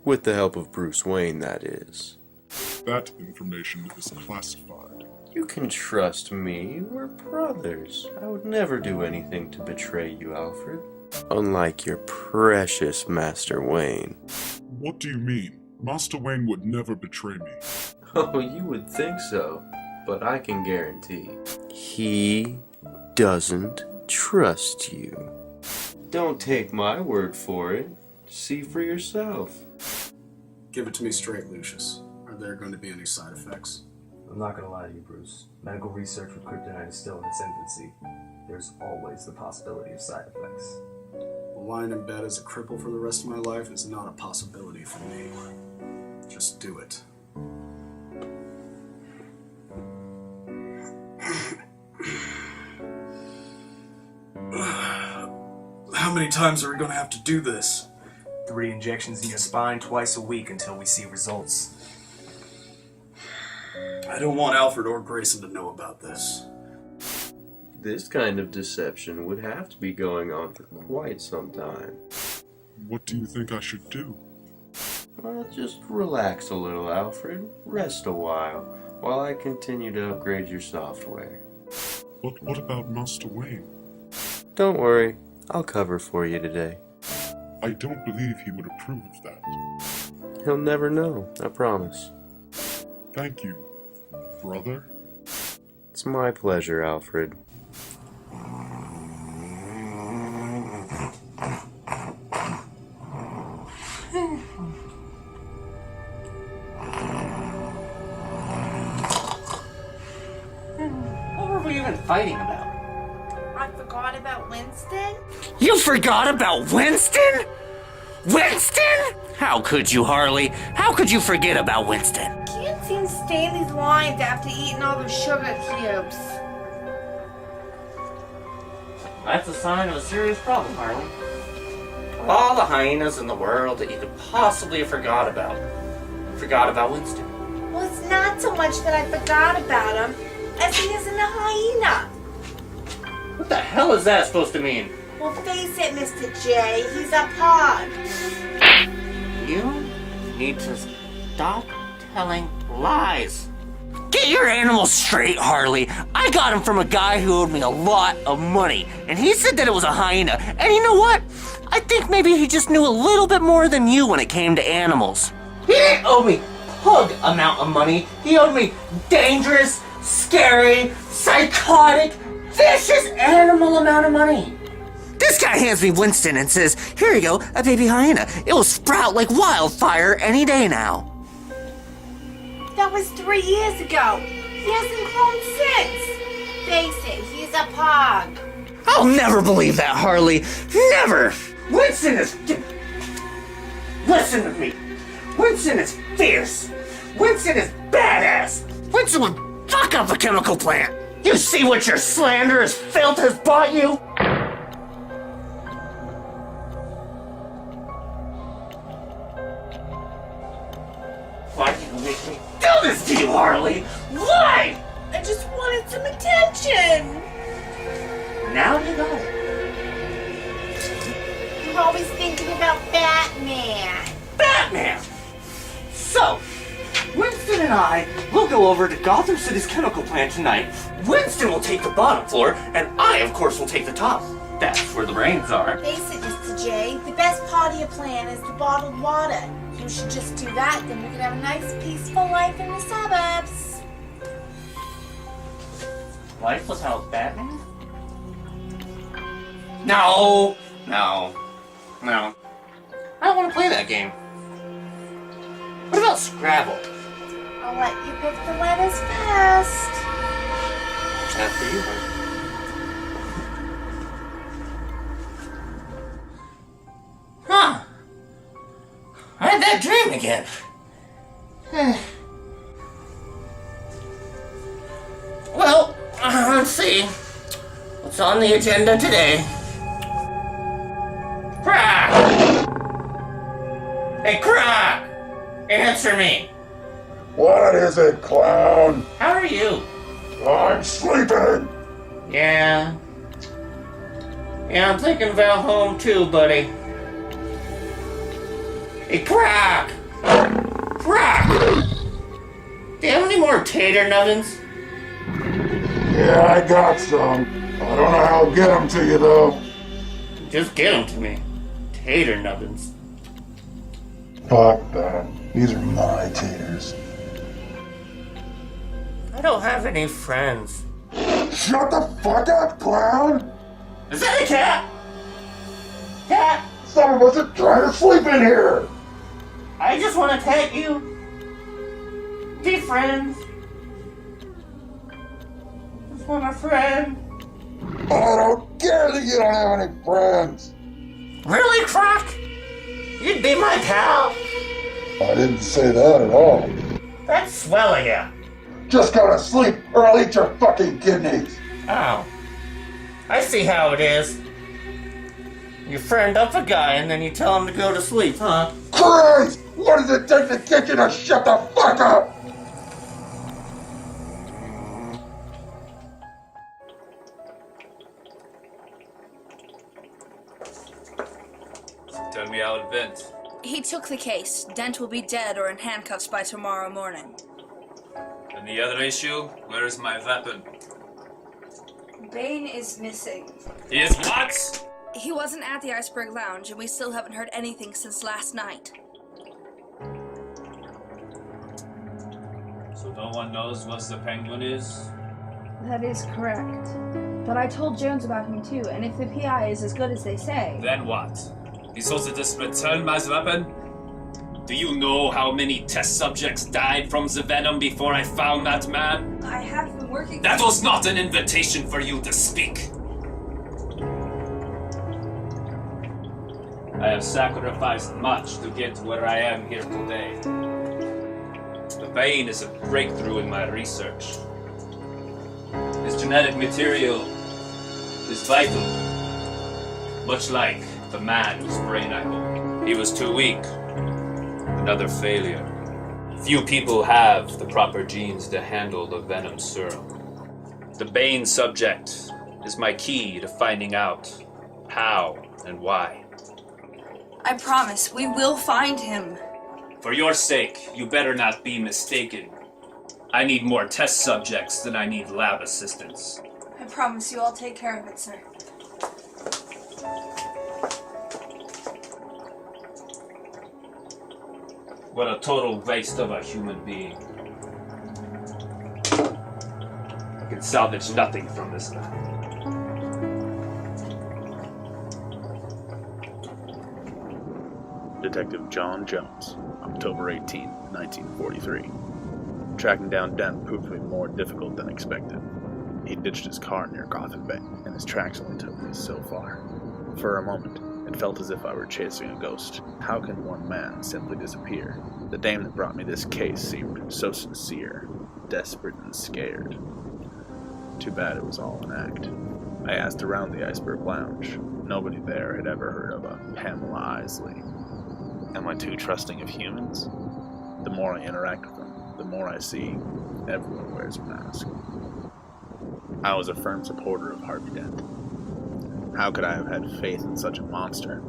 S16: With the help of Bruce Wayne, that is.
S1: That information is classified.
S16: You can trust me. We're brothers. I would never do anything to betray you, Alfred. Unlike your precious Master Wayne.
S1: What do you mean? Master Wayne would never betray me.
S16: Oh, you would think so, but I can guarantee. He doesn't trust you. Don't take my word for it. See for yourself.
S13: Give it to me straight, Lucius. Are there going to be any side effects?
S14: I'm not gonna lie to you, Bruce. Medical research with kryptonite is still in its infancy. There's always the possibility of side effects.
S13: Lying in bed as a cripple for the rest of my life is not a possibility for me. Just do it. How many times are we going to have to do this?
S14: 3 injections in your spine twice a week until we see results.
S13: I don't want Alfred or Grayson to know about this.
S16: This kind of deception would have to be going on for quite some time.
S22: What do you think I should do?
S16: Well, just relax a little, Alfred. Rest a while I continue to upgrade your software.
S22: What about Master Wayne?
S16: Don't worry, I'll cover for you today.
S22: I don't believe he would approve of that.
S16: He'll never know, I promise.
S22: Thank you, brother.
S16: It's my pleasure, Alfred.
S19: What were we even fighting about?
S10: I forgot about Winston.
S8: You forgot about Winston? Winston? How could you, Harley? How could you forget about Winston?
S10: Can't seem to stay in these lines after eating all those sugar cubes.
S11: That's a sign of a serious problem, Harley. Of all the hyenas in the world that you could possibly have forgot about Winston.
S10: Well, it's not so much that I forgot about him as he isn't a hyena.
S11: What the hell is that supposed to mean?
S10: Well, face it, Mr. J, he's a pug.
S11: You need to stop telling lies.
S8: Get your animals straight, Harley. I got him from a guy who owed me a lot of money, and he said that it was a hyena. And you know what? I think maybe he just knew a little bit more than you when it came to animals.
S11: He didn't owe me pug amount of money. He owed me dangerous, scary, psychotic, vicious animal amount of money.
S8: This guy hands me Winston and says, "Here you go, a baby hyena. It will sprout like wildfire any day now."
S10: That was 3 years ago. He hasn't grown since. Face it, he's a pug.
S8: I'll never believe that, Harley. Never.
S11: Winston is... Listen to me. Winston is fierce. Winston is badass.
S8: Winston would fuck up a chemical plant. You see what your slanderous filth has bought you?
S11: Why did you make me do this to you, Harley? Why?
S10: I just wanted some attention.
S11: Now you got it.
S10: You're always thinking about Batman.
S11: Batman! So, Winston and I will go over to Gotham City's chemical plant tonight. Winston will take the bottom floor, and I, of course, will take the top. That's where the brains are.
S10: Face it, Mr. J, the best part of your plan is the bottled water. You should just do that, then we can have a nice, peaceful life in the suburbs.
S11: Life without Batman? No. I don't want to play that game. What about Scrabble?
S10: I'll let you pick the letters first.
S11: After you.
S8: Huh. I had that dream again. Well, let's see. What's on the agenda today? Croc! Hey, Croc! Answer me.
S22: What is it, clown?
S8: How are you?
S22: I'm sleeping.
S8: Yeah, I'm thinking about home too, buddy. Hey, Croc! Croc! Do you have any more tater nubbins?
S22: Yeah, I got some. I don't know how I'll get them to you, though.
S8: Just get them to me. Tater nubbins.
S22: Fuck that. These are my taters.
S8: I don't have any friends.
S22: Shut the fuck up, clown!
S8: Is that a cat? Cat?
S22: Some of us are trying to sleep in here!
S11: I just want to pet you. Be friends. Just want a friend.
S22: I don't care that you don't have any friends.
S11: Really, Croc? You'd be my pal.
S22: I didn't say that at all.
S11: That's swell of you.
S22: Just go to sleep or I'll eat your fucking kidneys.
S11: Oh. I see how it is. You friend up a guy and then you tell him to go to sleep, huh?
S22: Christ! What does it take to get you to shut the fuck up?
S6: Tell me how it went.
S15: He took the case. Dent will be dead or in handcuffs by tomorrow morning.
S6: And the other issue? Where is my weapon?
S15: Bane is missing.
S6: He is what?
S15: He wasn't at the Iceberg Lounge, and we still haven't heard anything since last night.
S6: So no one knows what the Penguin is?
S15: That is correct. But I told Jones about him too, and if the PI is as good as they say...
S6: Then what? He supposed to just return my weapon? Do you know how many test subjects died from the venom before I found that man?
S15: I have been working...
S6: That was not an invitation for you to speak. I have sacrificed much to get where I am here today. The Bane is a breakthrough in my research. His genetic material is vital, much like the man whose brain I hold. He was too weak. Another failure. Few people have the proper genes to handle the venom serum. The Bane subject is my key to finding out how and why.
S15: I promise, we will find him.
S6: For your sake, you better not be mistaken. I need more test subjects than I need lab assistants.
S15: I promise you I'll take care of it, sir.
S6: What a total waste of a human being. I can salvage nothing from this guy.
S23: Detective John Jones, October 18, 1943. Tracking down Dent proved to be more difficult than expected. He ditched his car near Gotham Bay, and his tracks only took me so far. For a moment, it felt as if I were chasing a ghost. How can one man simply disappear? The dame that brought me this case seemed so sincere, desperate and scared. Too bad it was all an act. I asked around the Iceberg Lounge. Nobody there had ever heard of a Pamela Isley. Am I too trusting of humans? The more I interact with them, the more I see everyone wears a mask. I was a firm supporter of Harvey Dent. How could I have had faith in such a monster?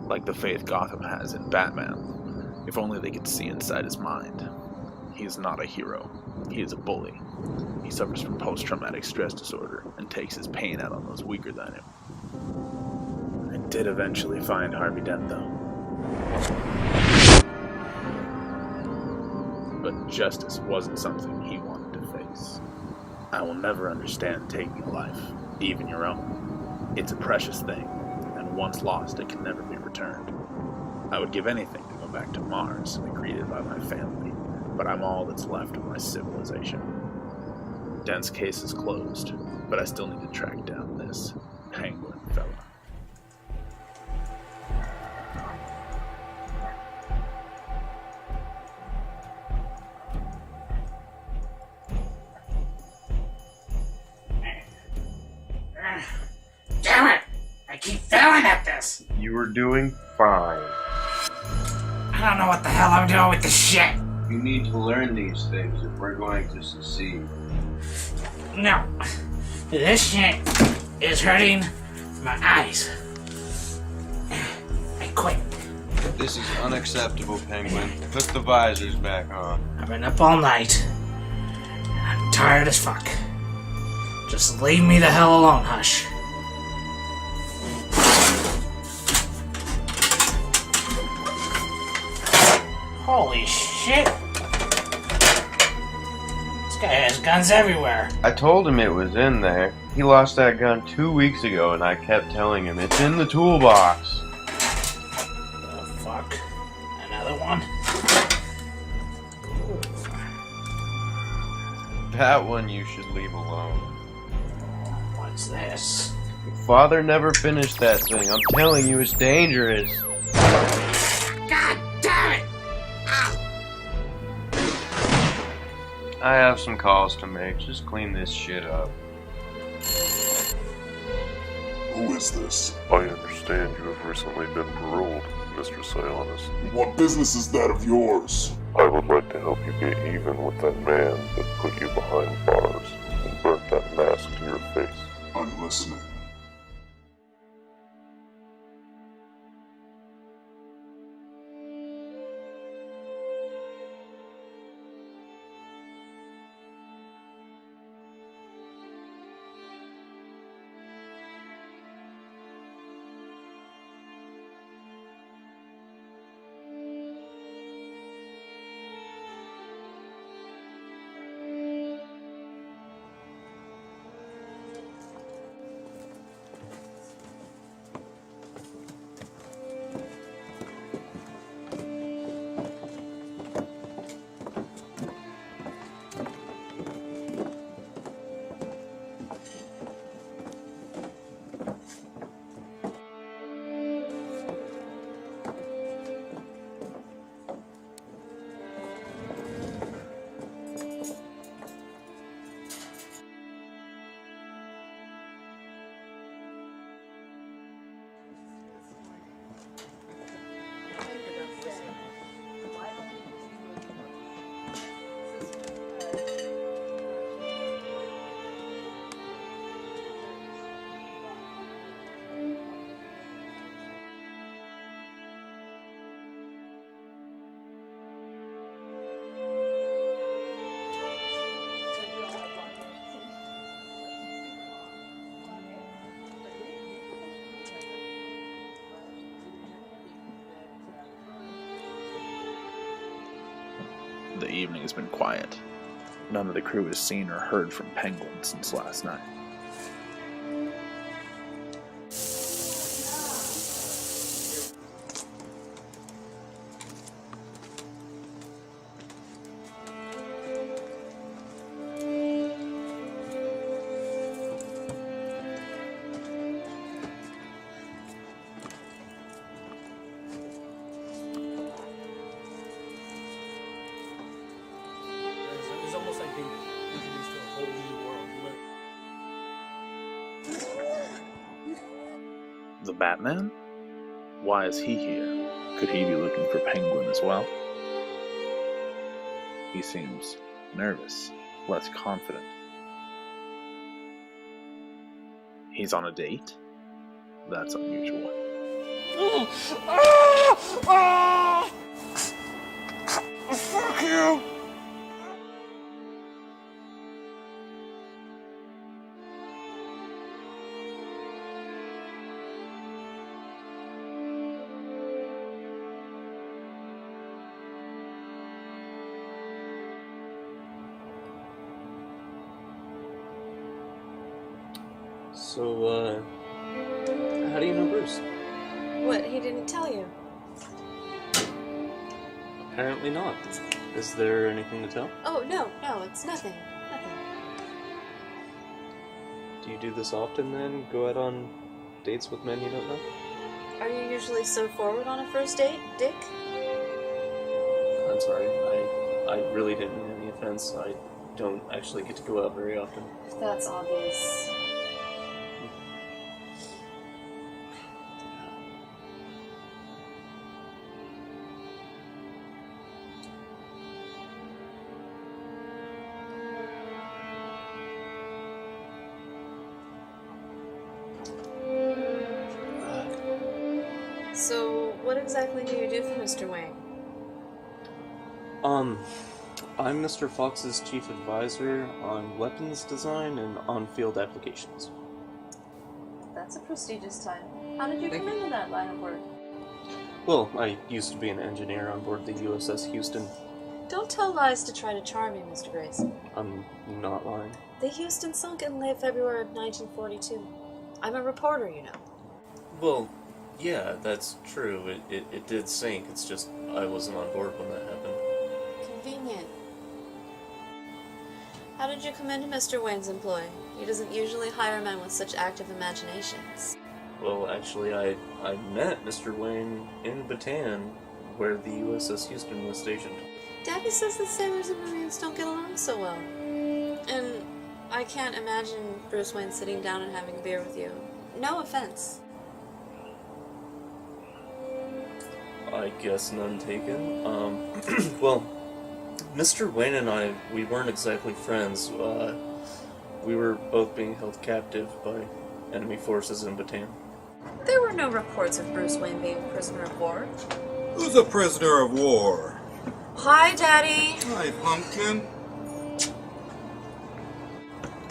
S23: Like the faith Gotham has in Batman, if only they could see inside his mind. He is not a hero. He is a bully. He suffers from post-traumatic stress disorder and takes his pain out on those weaker than him. I did eventually find Harvey Dent, though. But justice wasn't something he wanted to face. I will never understand taking a life, even your own. It's a precious thing, and once lost, it can never be returned. I would give anything to go back to Mars and be greeted by my family, but I'm all that's left of my civilization. Dent's case is closed, but I still need to track down this penguin fella.
S20: Damn it! I keep failing at this!
S16: You were doing fine.
S20: I don't know what the hell I'm doing with this shit!
S16: You need to learn these things if we're going to succeed.
S20: No. This shit is hurting my eyes. I quit.
S16: This is unacceptable, Penguin. Put the visors back on.
S20: I've been up all night. And I'm tired as fuck. Just leave me the hell alone, Hush. Holy shit. This guy has guns everywhere.
S16: I told him it was in there. He lost that gun 2 weeks ago and I kept telling him, it's in the toolbox.
S20: Oh, fuck.
S16: That one you should leave alone.
S19: What's this?
S16: Your father never finished that thing. I'm telling you, it's dangerous.
S8: God damn it!
S16: I have some calls to make. Just clean this shit up.
S22: Who is this?
S1: I understand you have recently been paroled, Mr. Sionis.
S22: What business is that of yours?
S1: I would like to help you get even with that man that put you behind bars and burnt that mask to your face.
S22: I'm listening.
S23: The evening has been quiet. None of the crew has seen or heard from Penguin since last night.
S8: It's almost like being introduced to a whole new world.
S23: The Batman? Why is he here? Could he be looking for Penguin as well? He seems nervous, less confident. He's on a date? That's unusual.
S8: Fuck you!
S3: So, how do you know Bruce?
S2: What, he didn't tell you?
S3: Apparently not. Is there anything to tell?
S2: Oh, no, it's nothing. Nothing.
S3: Do you do this often then? Go out on dates with men you don't know?
S2: Are you usually so forward on a first date, Dick?
S3: I'm sorry, I really didn't mean any offense. I don't actually get to go out very often.
S2: That's obvious. So, what exactly do you do for Mr. Wang?
S3: I'm Mr. Fox's chief advisor on weapons design and on-field applications.
S2: That's a prestigious title. How did you come into that line of work?
S3: Well, I used to be an engineer on board the USS Houston.
S2: Don't tell lies to try to charm me, Mr. Grayson.
S3: I'm not lying.
S2: The Houston sunk in late February of 1942. I'm a reporter, you know.
S3: Well, yeah, that's true. It did sink. It's just I wasn't on board when that happened.
S2: Convenient. How did you come into Mr. Wayne's employ? He doesn't usually hire men with such active imaginations.
S3: Well, actually, I met Mr. Wayne in Bataan, where the USS Houston was stationed.
S2: Daddy says that sailors and Marines don't get along so well. And I can't imagine Bruce Wayne sitting down and having a beer with you. No offense.
S3: I guess none taken. Well, Mr. Wayne and I, we weren't exactly friends. We were both being held captive by enemy forces in Bataan.
S2: There were no reports of Bruce Wayne being a prisoner of war.
S4: Who's a prisoner of war?
S2: Hi, Daddy.
S4: Hi, Pumpkin.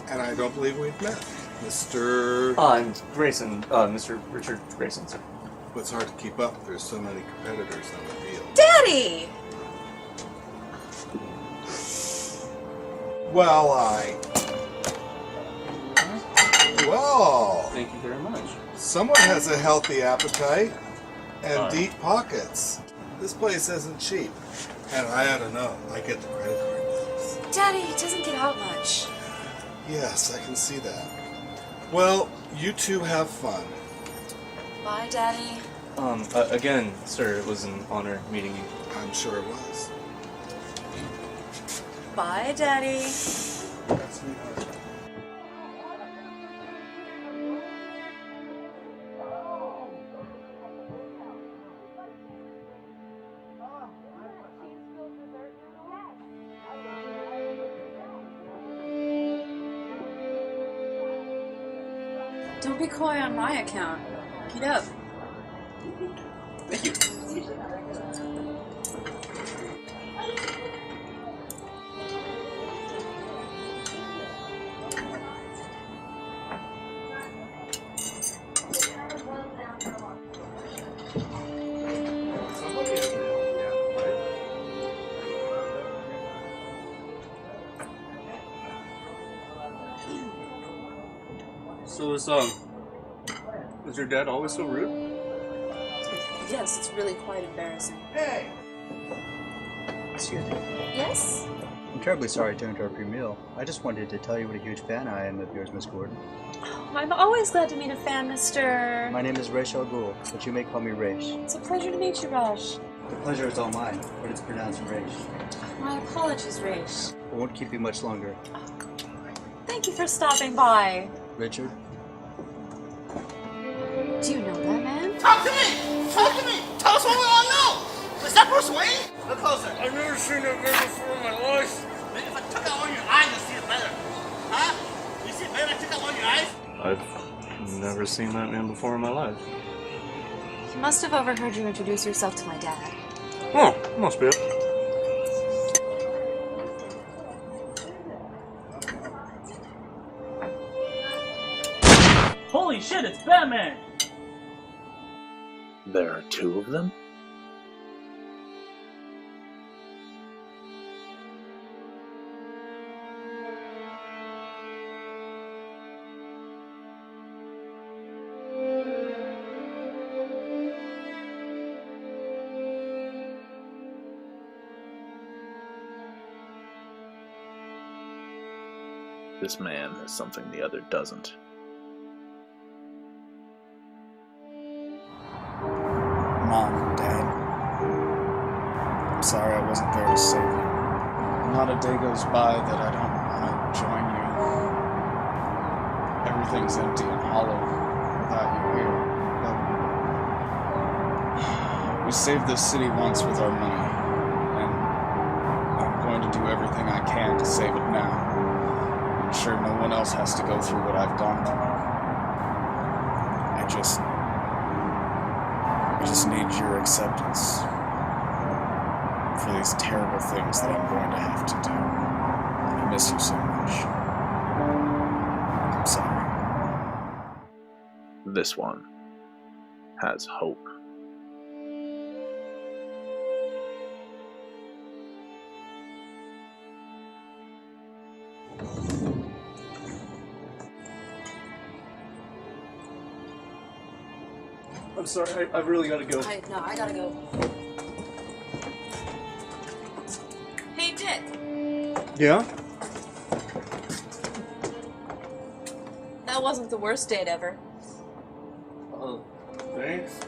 S4: And I don't believe we've met. Mr.
S14: I'm Grayson, Mr. Richard Grayson, sir.
S4: It's hard to keep up. There's so many competitors on the field.
S2: Daddy!
S4: Well, Well!
S3: Thank you very much.
S4: Someone has a healthy appetite and deep pockets. This place isn't cheap. And I ought to know. I get the credit card bills.
S2: Daddy, it doesn't get out much.
S4: Yes, I can see that. Well, you two have fun.
S2: Bye, Daddy.
S3: Again, sir, it was an honor meeting you.
S4: I'm sure it was.
S2: Bye, Daddy. Don't be coy on my account. Get up.
S3: Thank you. So was your dad always so rude?
S2: Yes, it's really quite embarrassing.
S4: Hey!
S5: Excuse me.
S2: Yes?
S5: I'm terribly sorry to interrupt your meal. I just wanted to tell you what a huge fan I am of yours, Miss Gordon.
S2: Oh, I'm always glad to meet a fan, Mr.
S5: My name is Raish Al Ghul, but you may call me Raish.
S2: It's a pleasure to meet you, Raj.
S5: The pleasure is all mine, but it's pronounced Raish.
S2: My apologies, Raish.
S5: I won't keep you much longer.
S2: Thank you for stopping by.
S5: Richard?
S2: Do you know that man?
S8: Talk to me! Talk to me! Tell us what we all know! Is that Bruce Wayne? Look closer. I've never seen that man before in my life. Maybe if I took out one of your eyes, you'll see it better. Huh? You see it better if I took out one of your eyes?
S3: I've never seen that man before in my life.
S2: He must have overheard you introduce yourself to my dad.
S3: Oh, must be it.
S18: Holy shit, it's Batman!
S23: There are two of them? This man has something the other doesn't.
S21: Mom, Dad. I'm sorry I wasn't there to save you. Not a day goes by that I don't want to join you. Everything's empty and hollow without you here. But we saved this city once with our money, and I'm going to do everything I can to save it now. I'm sure no one else has to go through what I've gone through. I just need your acceptance for these terrible things that I'm going to have to do. I miss you so much. I'm sorry.
S23: This one has hope.
S3: I'm sorry, I've really got to go.
S2: No, I gotta go. Hey, Dick.
S21: Yeah?
S7: That wasn't the worst date ever.
S3: Oh, thanks.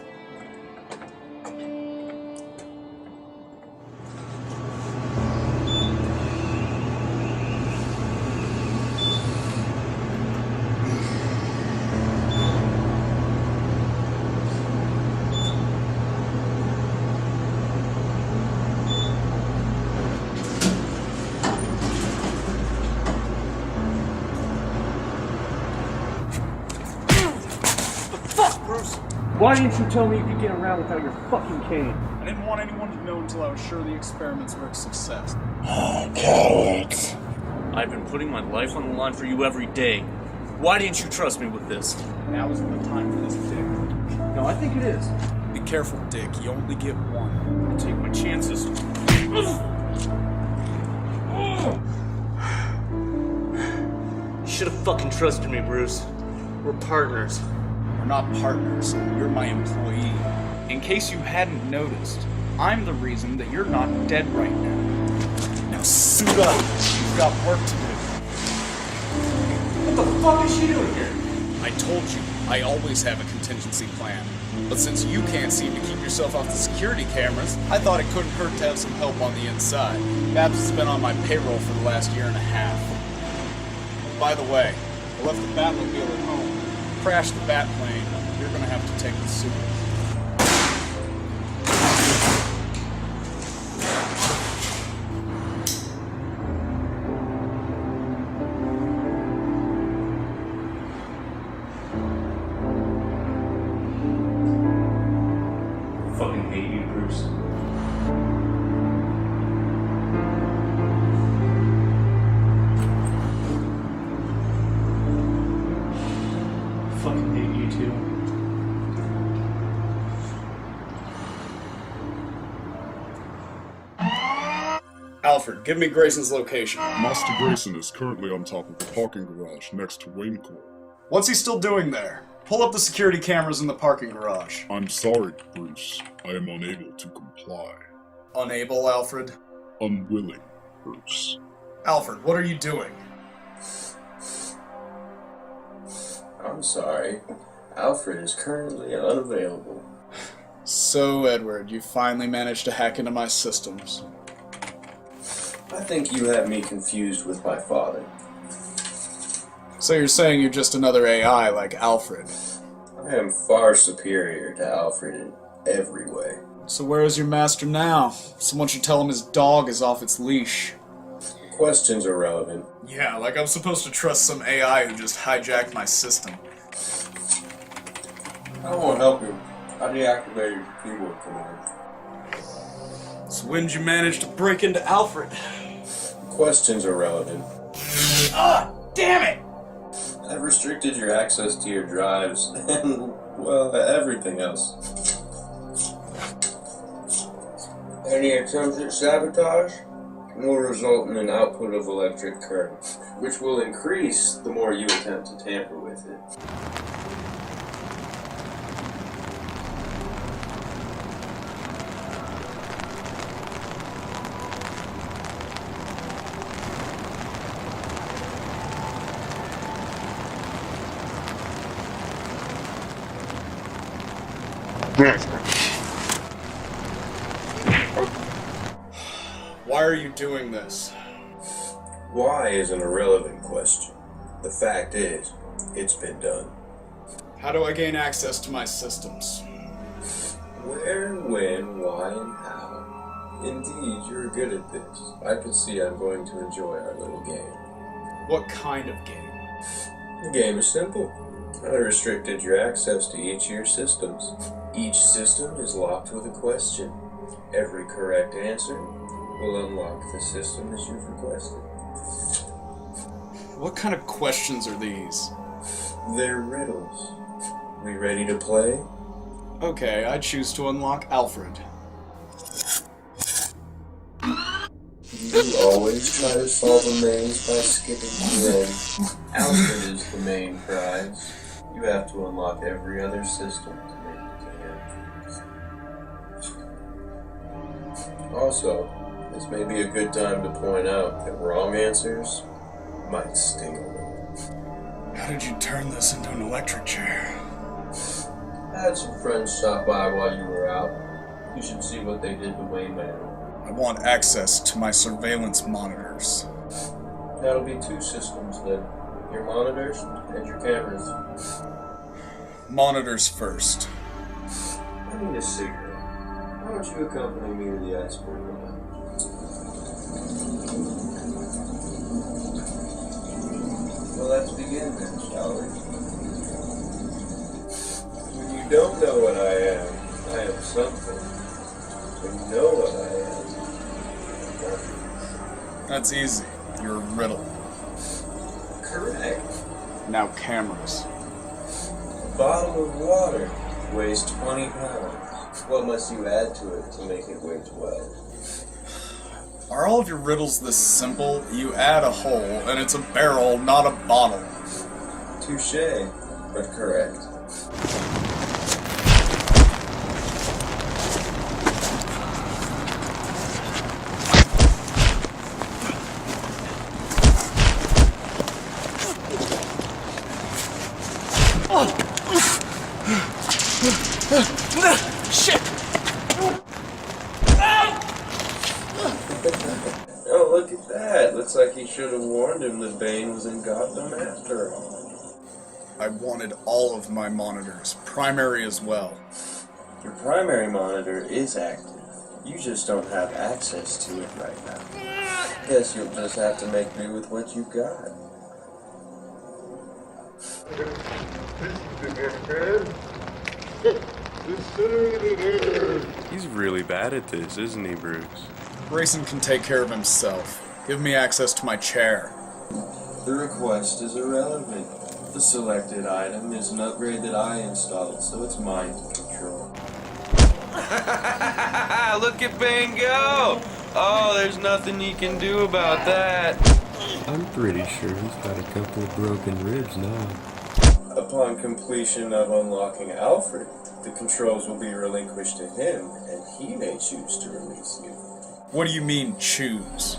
S21: Why didn't you tell me you could get around without your fucking cane? I didn't want anyone to know until I was sure the experiments were a success.
S3: Cowards. I've been putting my life on the line for you every day. Why didn't you trust me with this?
S21: Now isn't the time for this, Dick. No, I think it is. Be careful, Dick. You only get one.
S3: I take my chances. You should have fucking trusted me, Bruce. We're partners.
S21: We're not partners. You're my employee. In case you hadn't noticed, I'm the reason that you're not dead right now. Now suit up. You've got work to do. What the fuck is she doing here? I told you, I always have a contingency plan. But since you can't seem to keep yourself off the security cameras, I thought it couldn't hurt to have some help on the inside. Babs has been on my payroll for the last year and a half. By the way, I left the Batmobile at home. Crash the bat plane, you're gonna have to take the suit.
S3: Fucking hate you, Bruce. Fucking hate you too.
S21: Alfred, give me Grayson's location.
S22: Master Grayson is currently on top of the parking garage next to Wayne Corp.
S21: What's he still doing there? Pull up the security cameras in the parking garage.
S22: I'm sorry, Bruce. I am unable to comply.
S21: Unable, Alfred?
S22: Unwilling, Bruce.
S21: Alfred, what are you doing?
S16: I'm sorry. Alfred is currently unavailable.
S21: So, Edward, you finally managed to hack into my systems.
S16: I think you have me confused with my father.
S21: So you're saying you're just another AI like Alfred?
S16: I am far superior to Alfred in every way.
S21: So where is your master now? Someone should tell him his dog is off its leash.
S16: Questions are relevant.
S21: Yeah, like I'm supposed to trust some AI who just hijacked my system.
S16: I won't help you. I deactivated your keyboard command.
S21: So when did you manage to break into Alfred?
S16: Questions are relevant.
S21: Ah, damn it!
S16: I've restricted your access to your drives and, well, everything else. Any attempt at sabotage will result in an output of electric current, which will increase the more you attempt to tamper with it.
S21: Why are you doing this?
S16: Why is an irrelevant question. The fact is, it's been done.
S21: How do I gain access to my systems?
S16: Where, when, why, and how. Indeed, you're good at this. I can see I'm going to enjoy our little game.
S21: What kind of game?
S16: The game is simple. I restricted your access to each of your systems. Each system is locked with a question. Every correct answer will unlock the system as you've requested.
S21: What kind of questions are these?
S16: They're riddles. We ready to play?
S21: Okay, I choose to unlock Alfred.
S16: You always try to solve a maze by skipping the end. Alfred is the main prize. You have to unlock every other system to make it to him. Also, this may be a good time to point out that wrong answers might sting a little.
S21: How did you turn this into an electric chair?
S16: I had some friends stop by while you were out. You should see what they did to Wayne Manor.
S21: I want access to my surveillance monitors.
S16: That'll be 2 systems then. Your monitors and your cameras.
S21: Monitors first.
S16: I need a cigarette. Why don't you accompany me to the iceberg lounge? Well, let's begin then, shall we? When you don't know what I am something. When you know what I am, nothing.
S21: That's easy. You're a riddle.
S16: Correct.
S21: Now cameras.
S16: A bottle of water weighs 20 pounds. What must you add to it to make it weigh 12?
S21: Are all of your riddles this simple? You add a hole, and it's a barrel, not a bottle.
S16: Touché, but correct.
S8: Shit!
S16: Oh, look at that. Looks like he should have warned him that Bane was in Gotham after all.
S21: I wanted all of my monitors, primary as well.
S16: Your primary monitor is active. You just don't have access to it right now. Guess you'll just have to make do with what you got. He's really bad at this, isn't he, Bruce?
S21: Grayson can take care of himself. Give me access to my chair.
S16: The request is irrelevant. The selected item is an upgrade that I installed, so it's mine to control. Look at Bane go! Oh, there's nothing you can do about that.
S7: I'm pretty sure he's got a couple of broken ribs now.
S16: Upon completion of unlocking Alfred, the controls will be relinquished to him, and he may choose to release you.
S21: What do you mean, choose?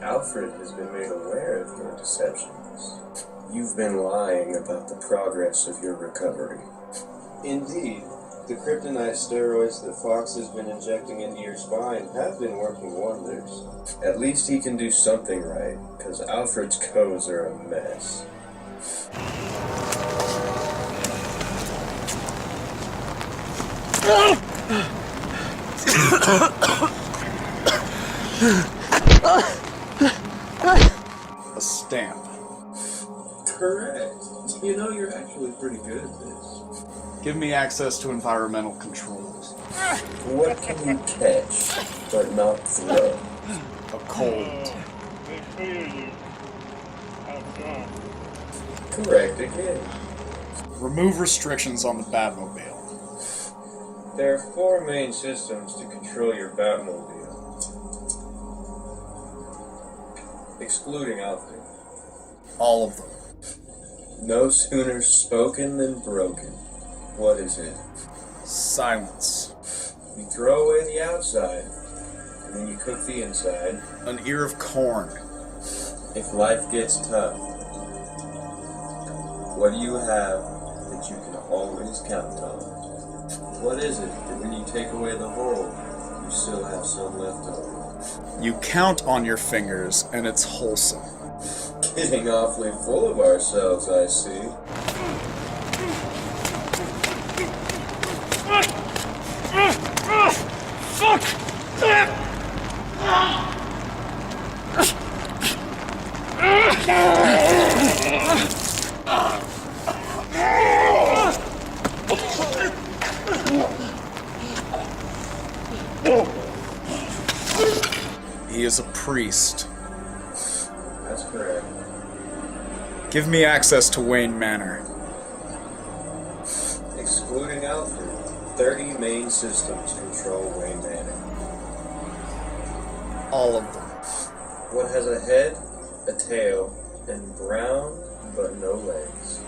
S16: Alfred has been made aware of your deceptions. You've been lying about the progress of your recovery. Indeed, the kryptonite steroids that Fox has been injecting into your spine have been working wonders. At least he can do something right, because Alfred's codes are a mess.
S21: A stamp.
S16: Correct. You know, you're actually pretty good at this.
S21: Give me access to environmental controls.
S16: What can you catch, but not throw?
S21: A cold.
S16: Correct again.
S21: Remove restrictions on the Batmobile.
S16: There are 4 main systems to control your Batmobile. Excluding Alfred.
S21: All of them.
S16: No sooner spoken than broken. What is it?
S21: Silence.
S16: You throw away the outside, and then you cook the inside.
S21: An ear of corn.
S16: If life gets tough, what do you have that you can always count on? What is it that when you take away the whole, you still have some left over?
S21: You count on your fingers, and it's wholesome.
S16: Getting awfully full of ourselves, I see.
S8: Fuck!
S21: He is a priest.
S16: That's correct.
S21: Give me access to Wayne Manor.
S16: Excluding Alfred, 30 main systems control Wayne Manor.
S21: All of them.
S16: What has a head, a tail, and brown but no legs?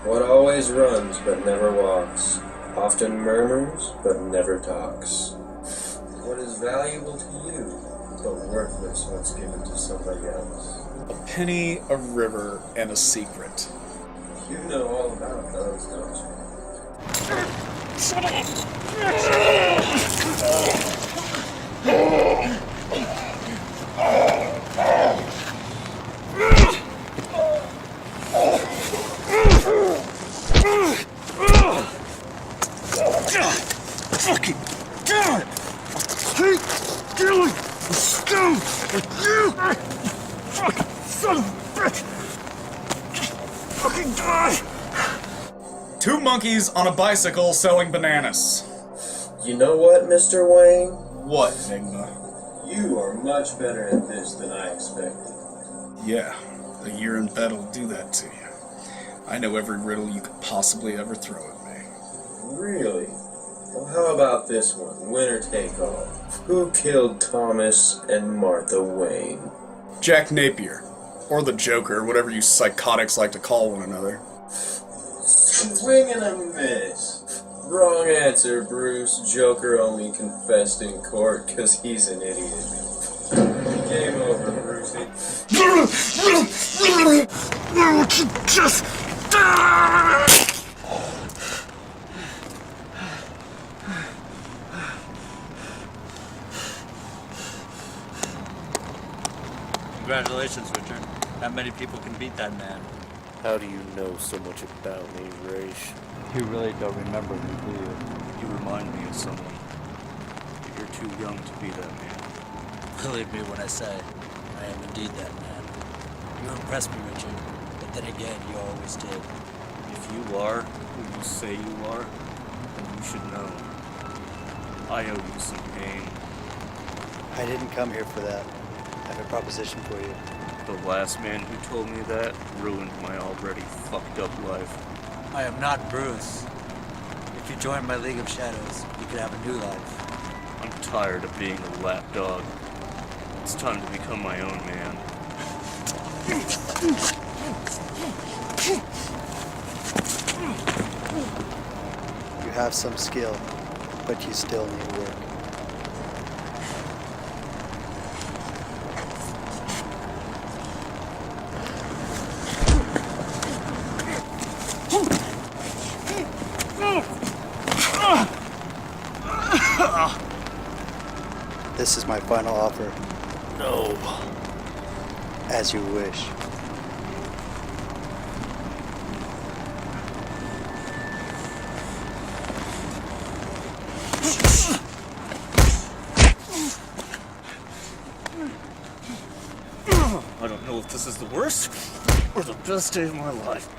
S16: What always runs but never walks, often murmurs but never talks? What is valuable to you but
S12: worthless once given to somebody else.
S21: A penny, a river, and a secret.
S12: You know all about those, don't you?
S8: Shut up! Fucking God! I hate dealing with scum like you! Fucking son of a bitch! Fucking die!
S21: 2 monkeys on a bicycle selling bananas.
S12: You know what, Mr. Wayne?
S21: What, Enigma?
S12: You are much better at this than I expected.
S21: Yeah, a year in bed will do that to you. I know every riddle you could possibly ever throw at me.
S12: Really? Well, how about this one? Winner take all. Who killed Thomas and Martha Wayne?
S21: Jack Napier. Or the Joker, whatever you psychotics like to call one another.
S12: Swing and a miss. Wrong answer, Bruce. Joker only confessed in court because he's an idiot. Game over, Brucey.
S8: Just...
S17: Congratulations, Richard. Not many people can beat that man.
S3: How do you know so much about me, Raish?
S5: You really don't remember me, do you?
S17: You remind me of someone. But you're too young to be that man. Believe me when I say, I am indeed that man. You impressed me, Richard. But then again, you always did. If you are who you say you are, then you should know. I owe you some pain.
S5: I didn't come here for that. I have a proposition for you.
S3: The last man who told me that ruined my already fucked up life.
S17: I am not Bruce. If you join my League of Shadows, you could have a new life.
S3: I'm tired of being a lapdog. It's time to become my own man.
S5: You have some skill, but you still need work. This is my final offer.
S3: No.
S5: As you wish.
S3: I don't know if this is the worst or the best day of my life.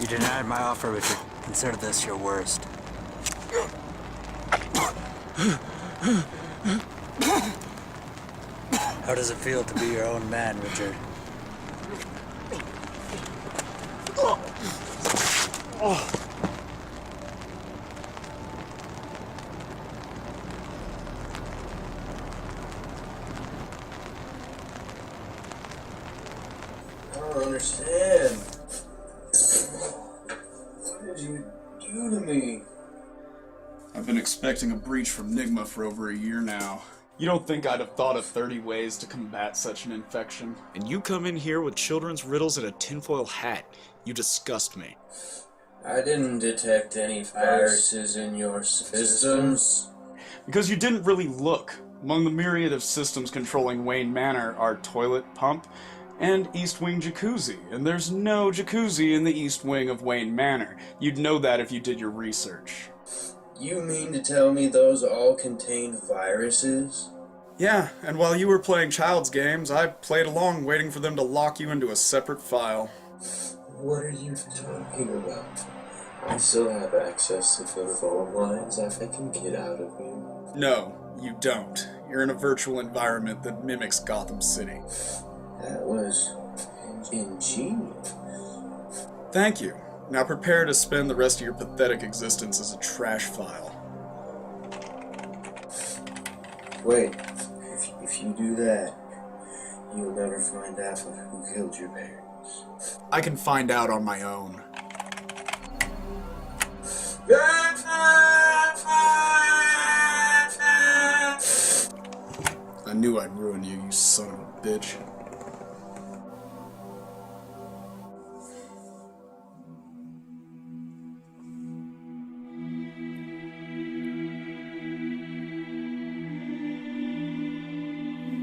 S17: You denied my offer, Richard. Consider this your worst. How does it feel to be your own man, Richard?
S12: I don't understand. What did you do to me?
S21: I've been expecting a breach from Nigma for over a year now. You don't think I'd have thought of 30 ways to combat such an infection? And you come in here with children's riddles and a tinfoil hat. You disgust me.
S12: I didn't detect any viruses in your systems.
S21: Because you didn't really look. Among the myriad of systems controlling Wayne Manor are toilet pump and East Wing jacuzzi, and there's no jacuzzi in the East Wing of Wayne Manor. You'd know that if you did your research.
S12: You mean to tell me those all contain viruses?
S21: Yeah, and while you were playing child's games, I played along waiting for them to lock you into a separate file.
S12: What are you talking about? I still have access to the phone lines if I can get out of here.
S21: No, you don't. You're in a virtual environment that mimics Gotham City.
S12: That was ingenious.
S21: Thank you. Now prepare to spend the rest of your pathetic existence as a trash file.
S12: Wait, if you do that, you'll never find out who killed your parents.
S21: I can find out on my own. I knew I'd ruin you, you son of a bitch.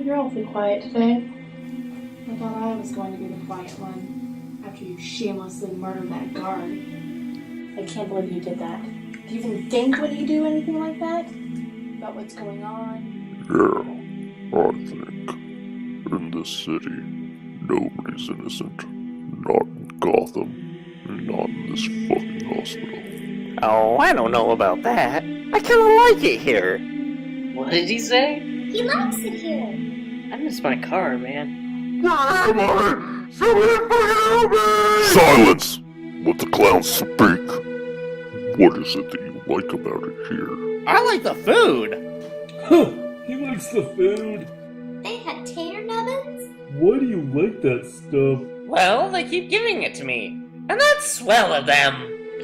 S15: You're awfully quiet today. I thought I was going to be the quiet one after you shamelessly murdered that guard. I can't believe you did that. Do you even think when you do anything like that? About what's going on?
S1: Yeah, I think. In this city, nobody's innocent. Not in Gotham. Not in this fucking hospital.
S8: Oh, I don't know about that. I kinda like it here.
S9: What did he say?
S10: He likes it here.
S9: I miss my car, man.
S1: Where am I? Somebody fucking help me! Silence! Let the clowns speak. What is it that you like about it here?
S8: I like the food.
S7: He likes the food.
S10: They had tater nubbins?
S7: Why do you like that stuff?
S8: Well, they keep giving it to me. And that's swell of them.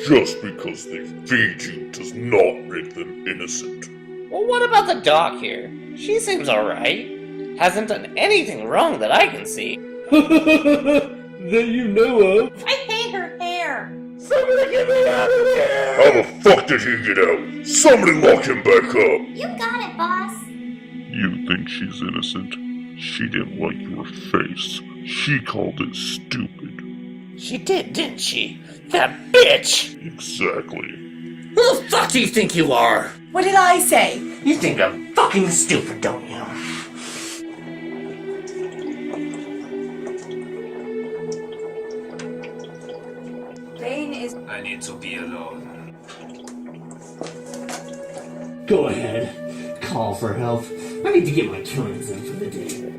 S1: Just because they feed you does not make them innocent.
S8: Well, what about the doc here? She seems alright. Hasn't done anything wrong that I can see.
S7: That you know of.
S10: I hate her hair.
S8: Somebody get me out of here!
S1: How the fuck did he get out? Somebody lock him back up!
S10: You got it, boss.
S1: You think she's innocent? She didn't like your face. She called it stupid.
S8: She did, didn't she? That bitch!
S1: Exactly.
S8: Who the fuck do you think you are?
S10: What did I say?
S8: You think I'm fucking stupid, don't you?
S10: Bane is.
S6: I need to be alone.
S17: Go ahead. Call for help. I need to get my killings in for the day.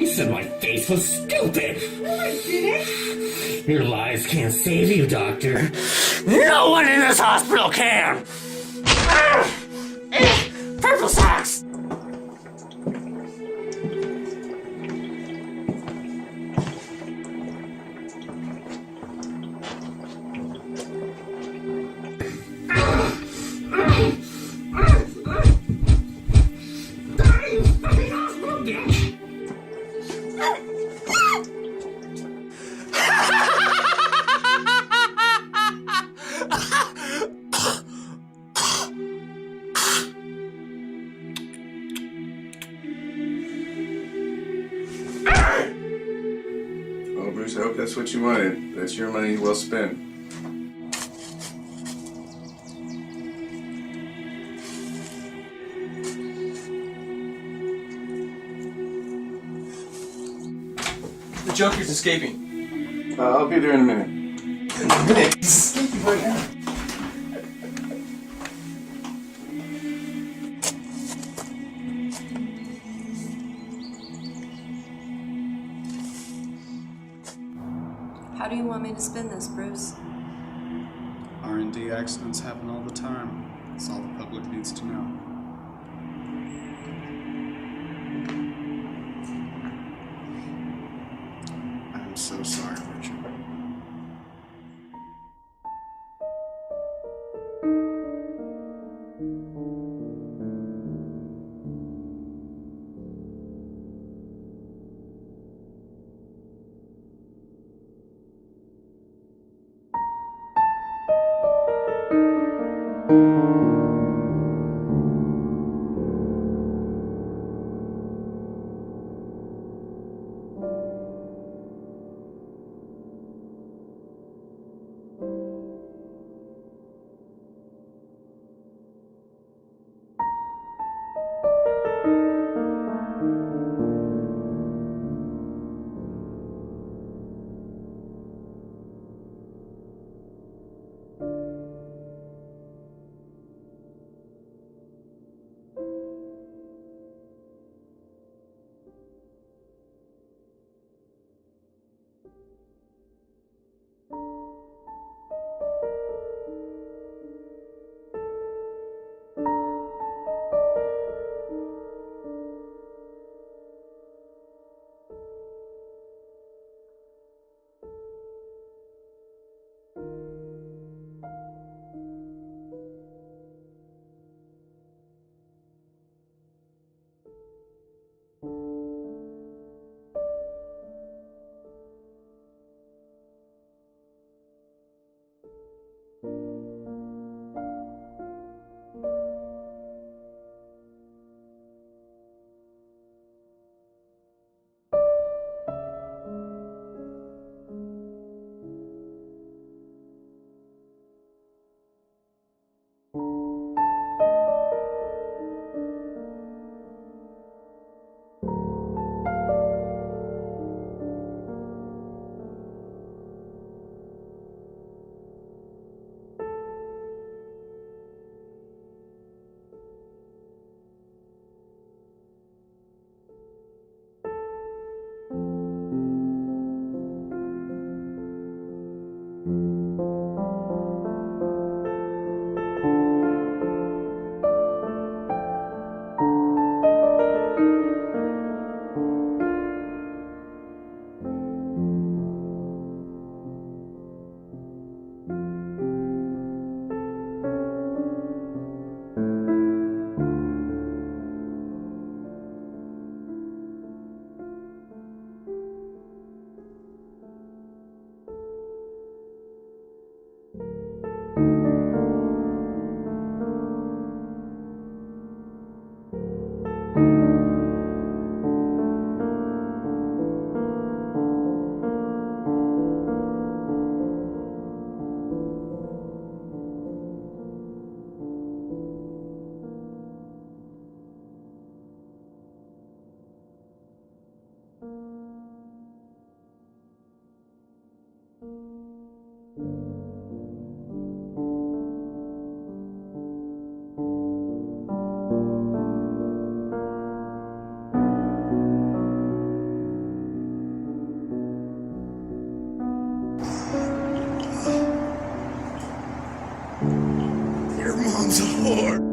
S17: You said my face was stupid!
S10: I didn't.
S17: Your lies can't save you, Doctor.
S8: No one in this hospital can! Purple socks!
S13: Well, Bruce, I hope that's what you wanted. That's your money well spent.
S12: The Joker's escaping.
S13: I'll be there in a minute.
S12: In a minute? He's escaping right now.
S2: How do you want me to spin this, Bruce?
S21: R&D accidents happen all the time. That's all the public needs to know. I'm so sorry, Richard.
S22: for?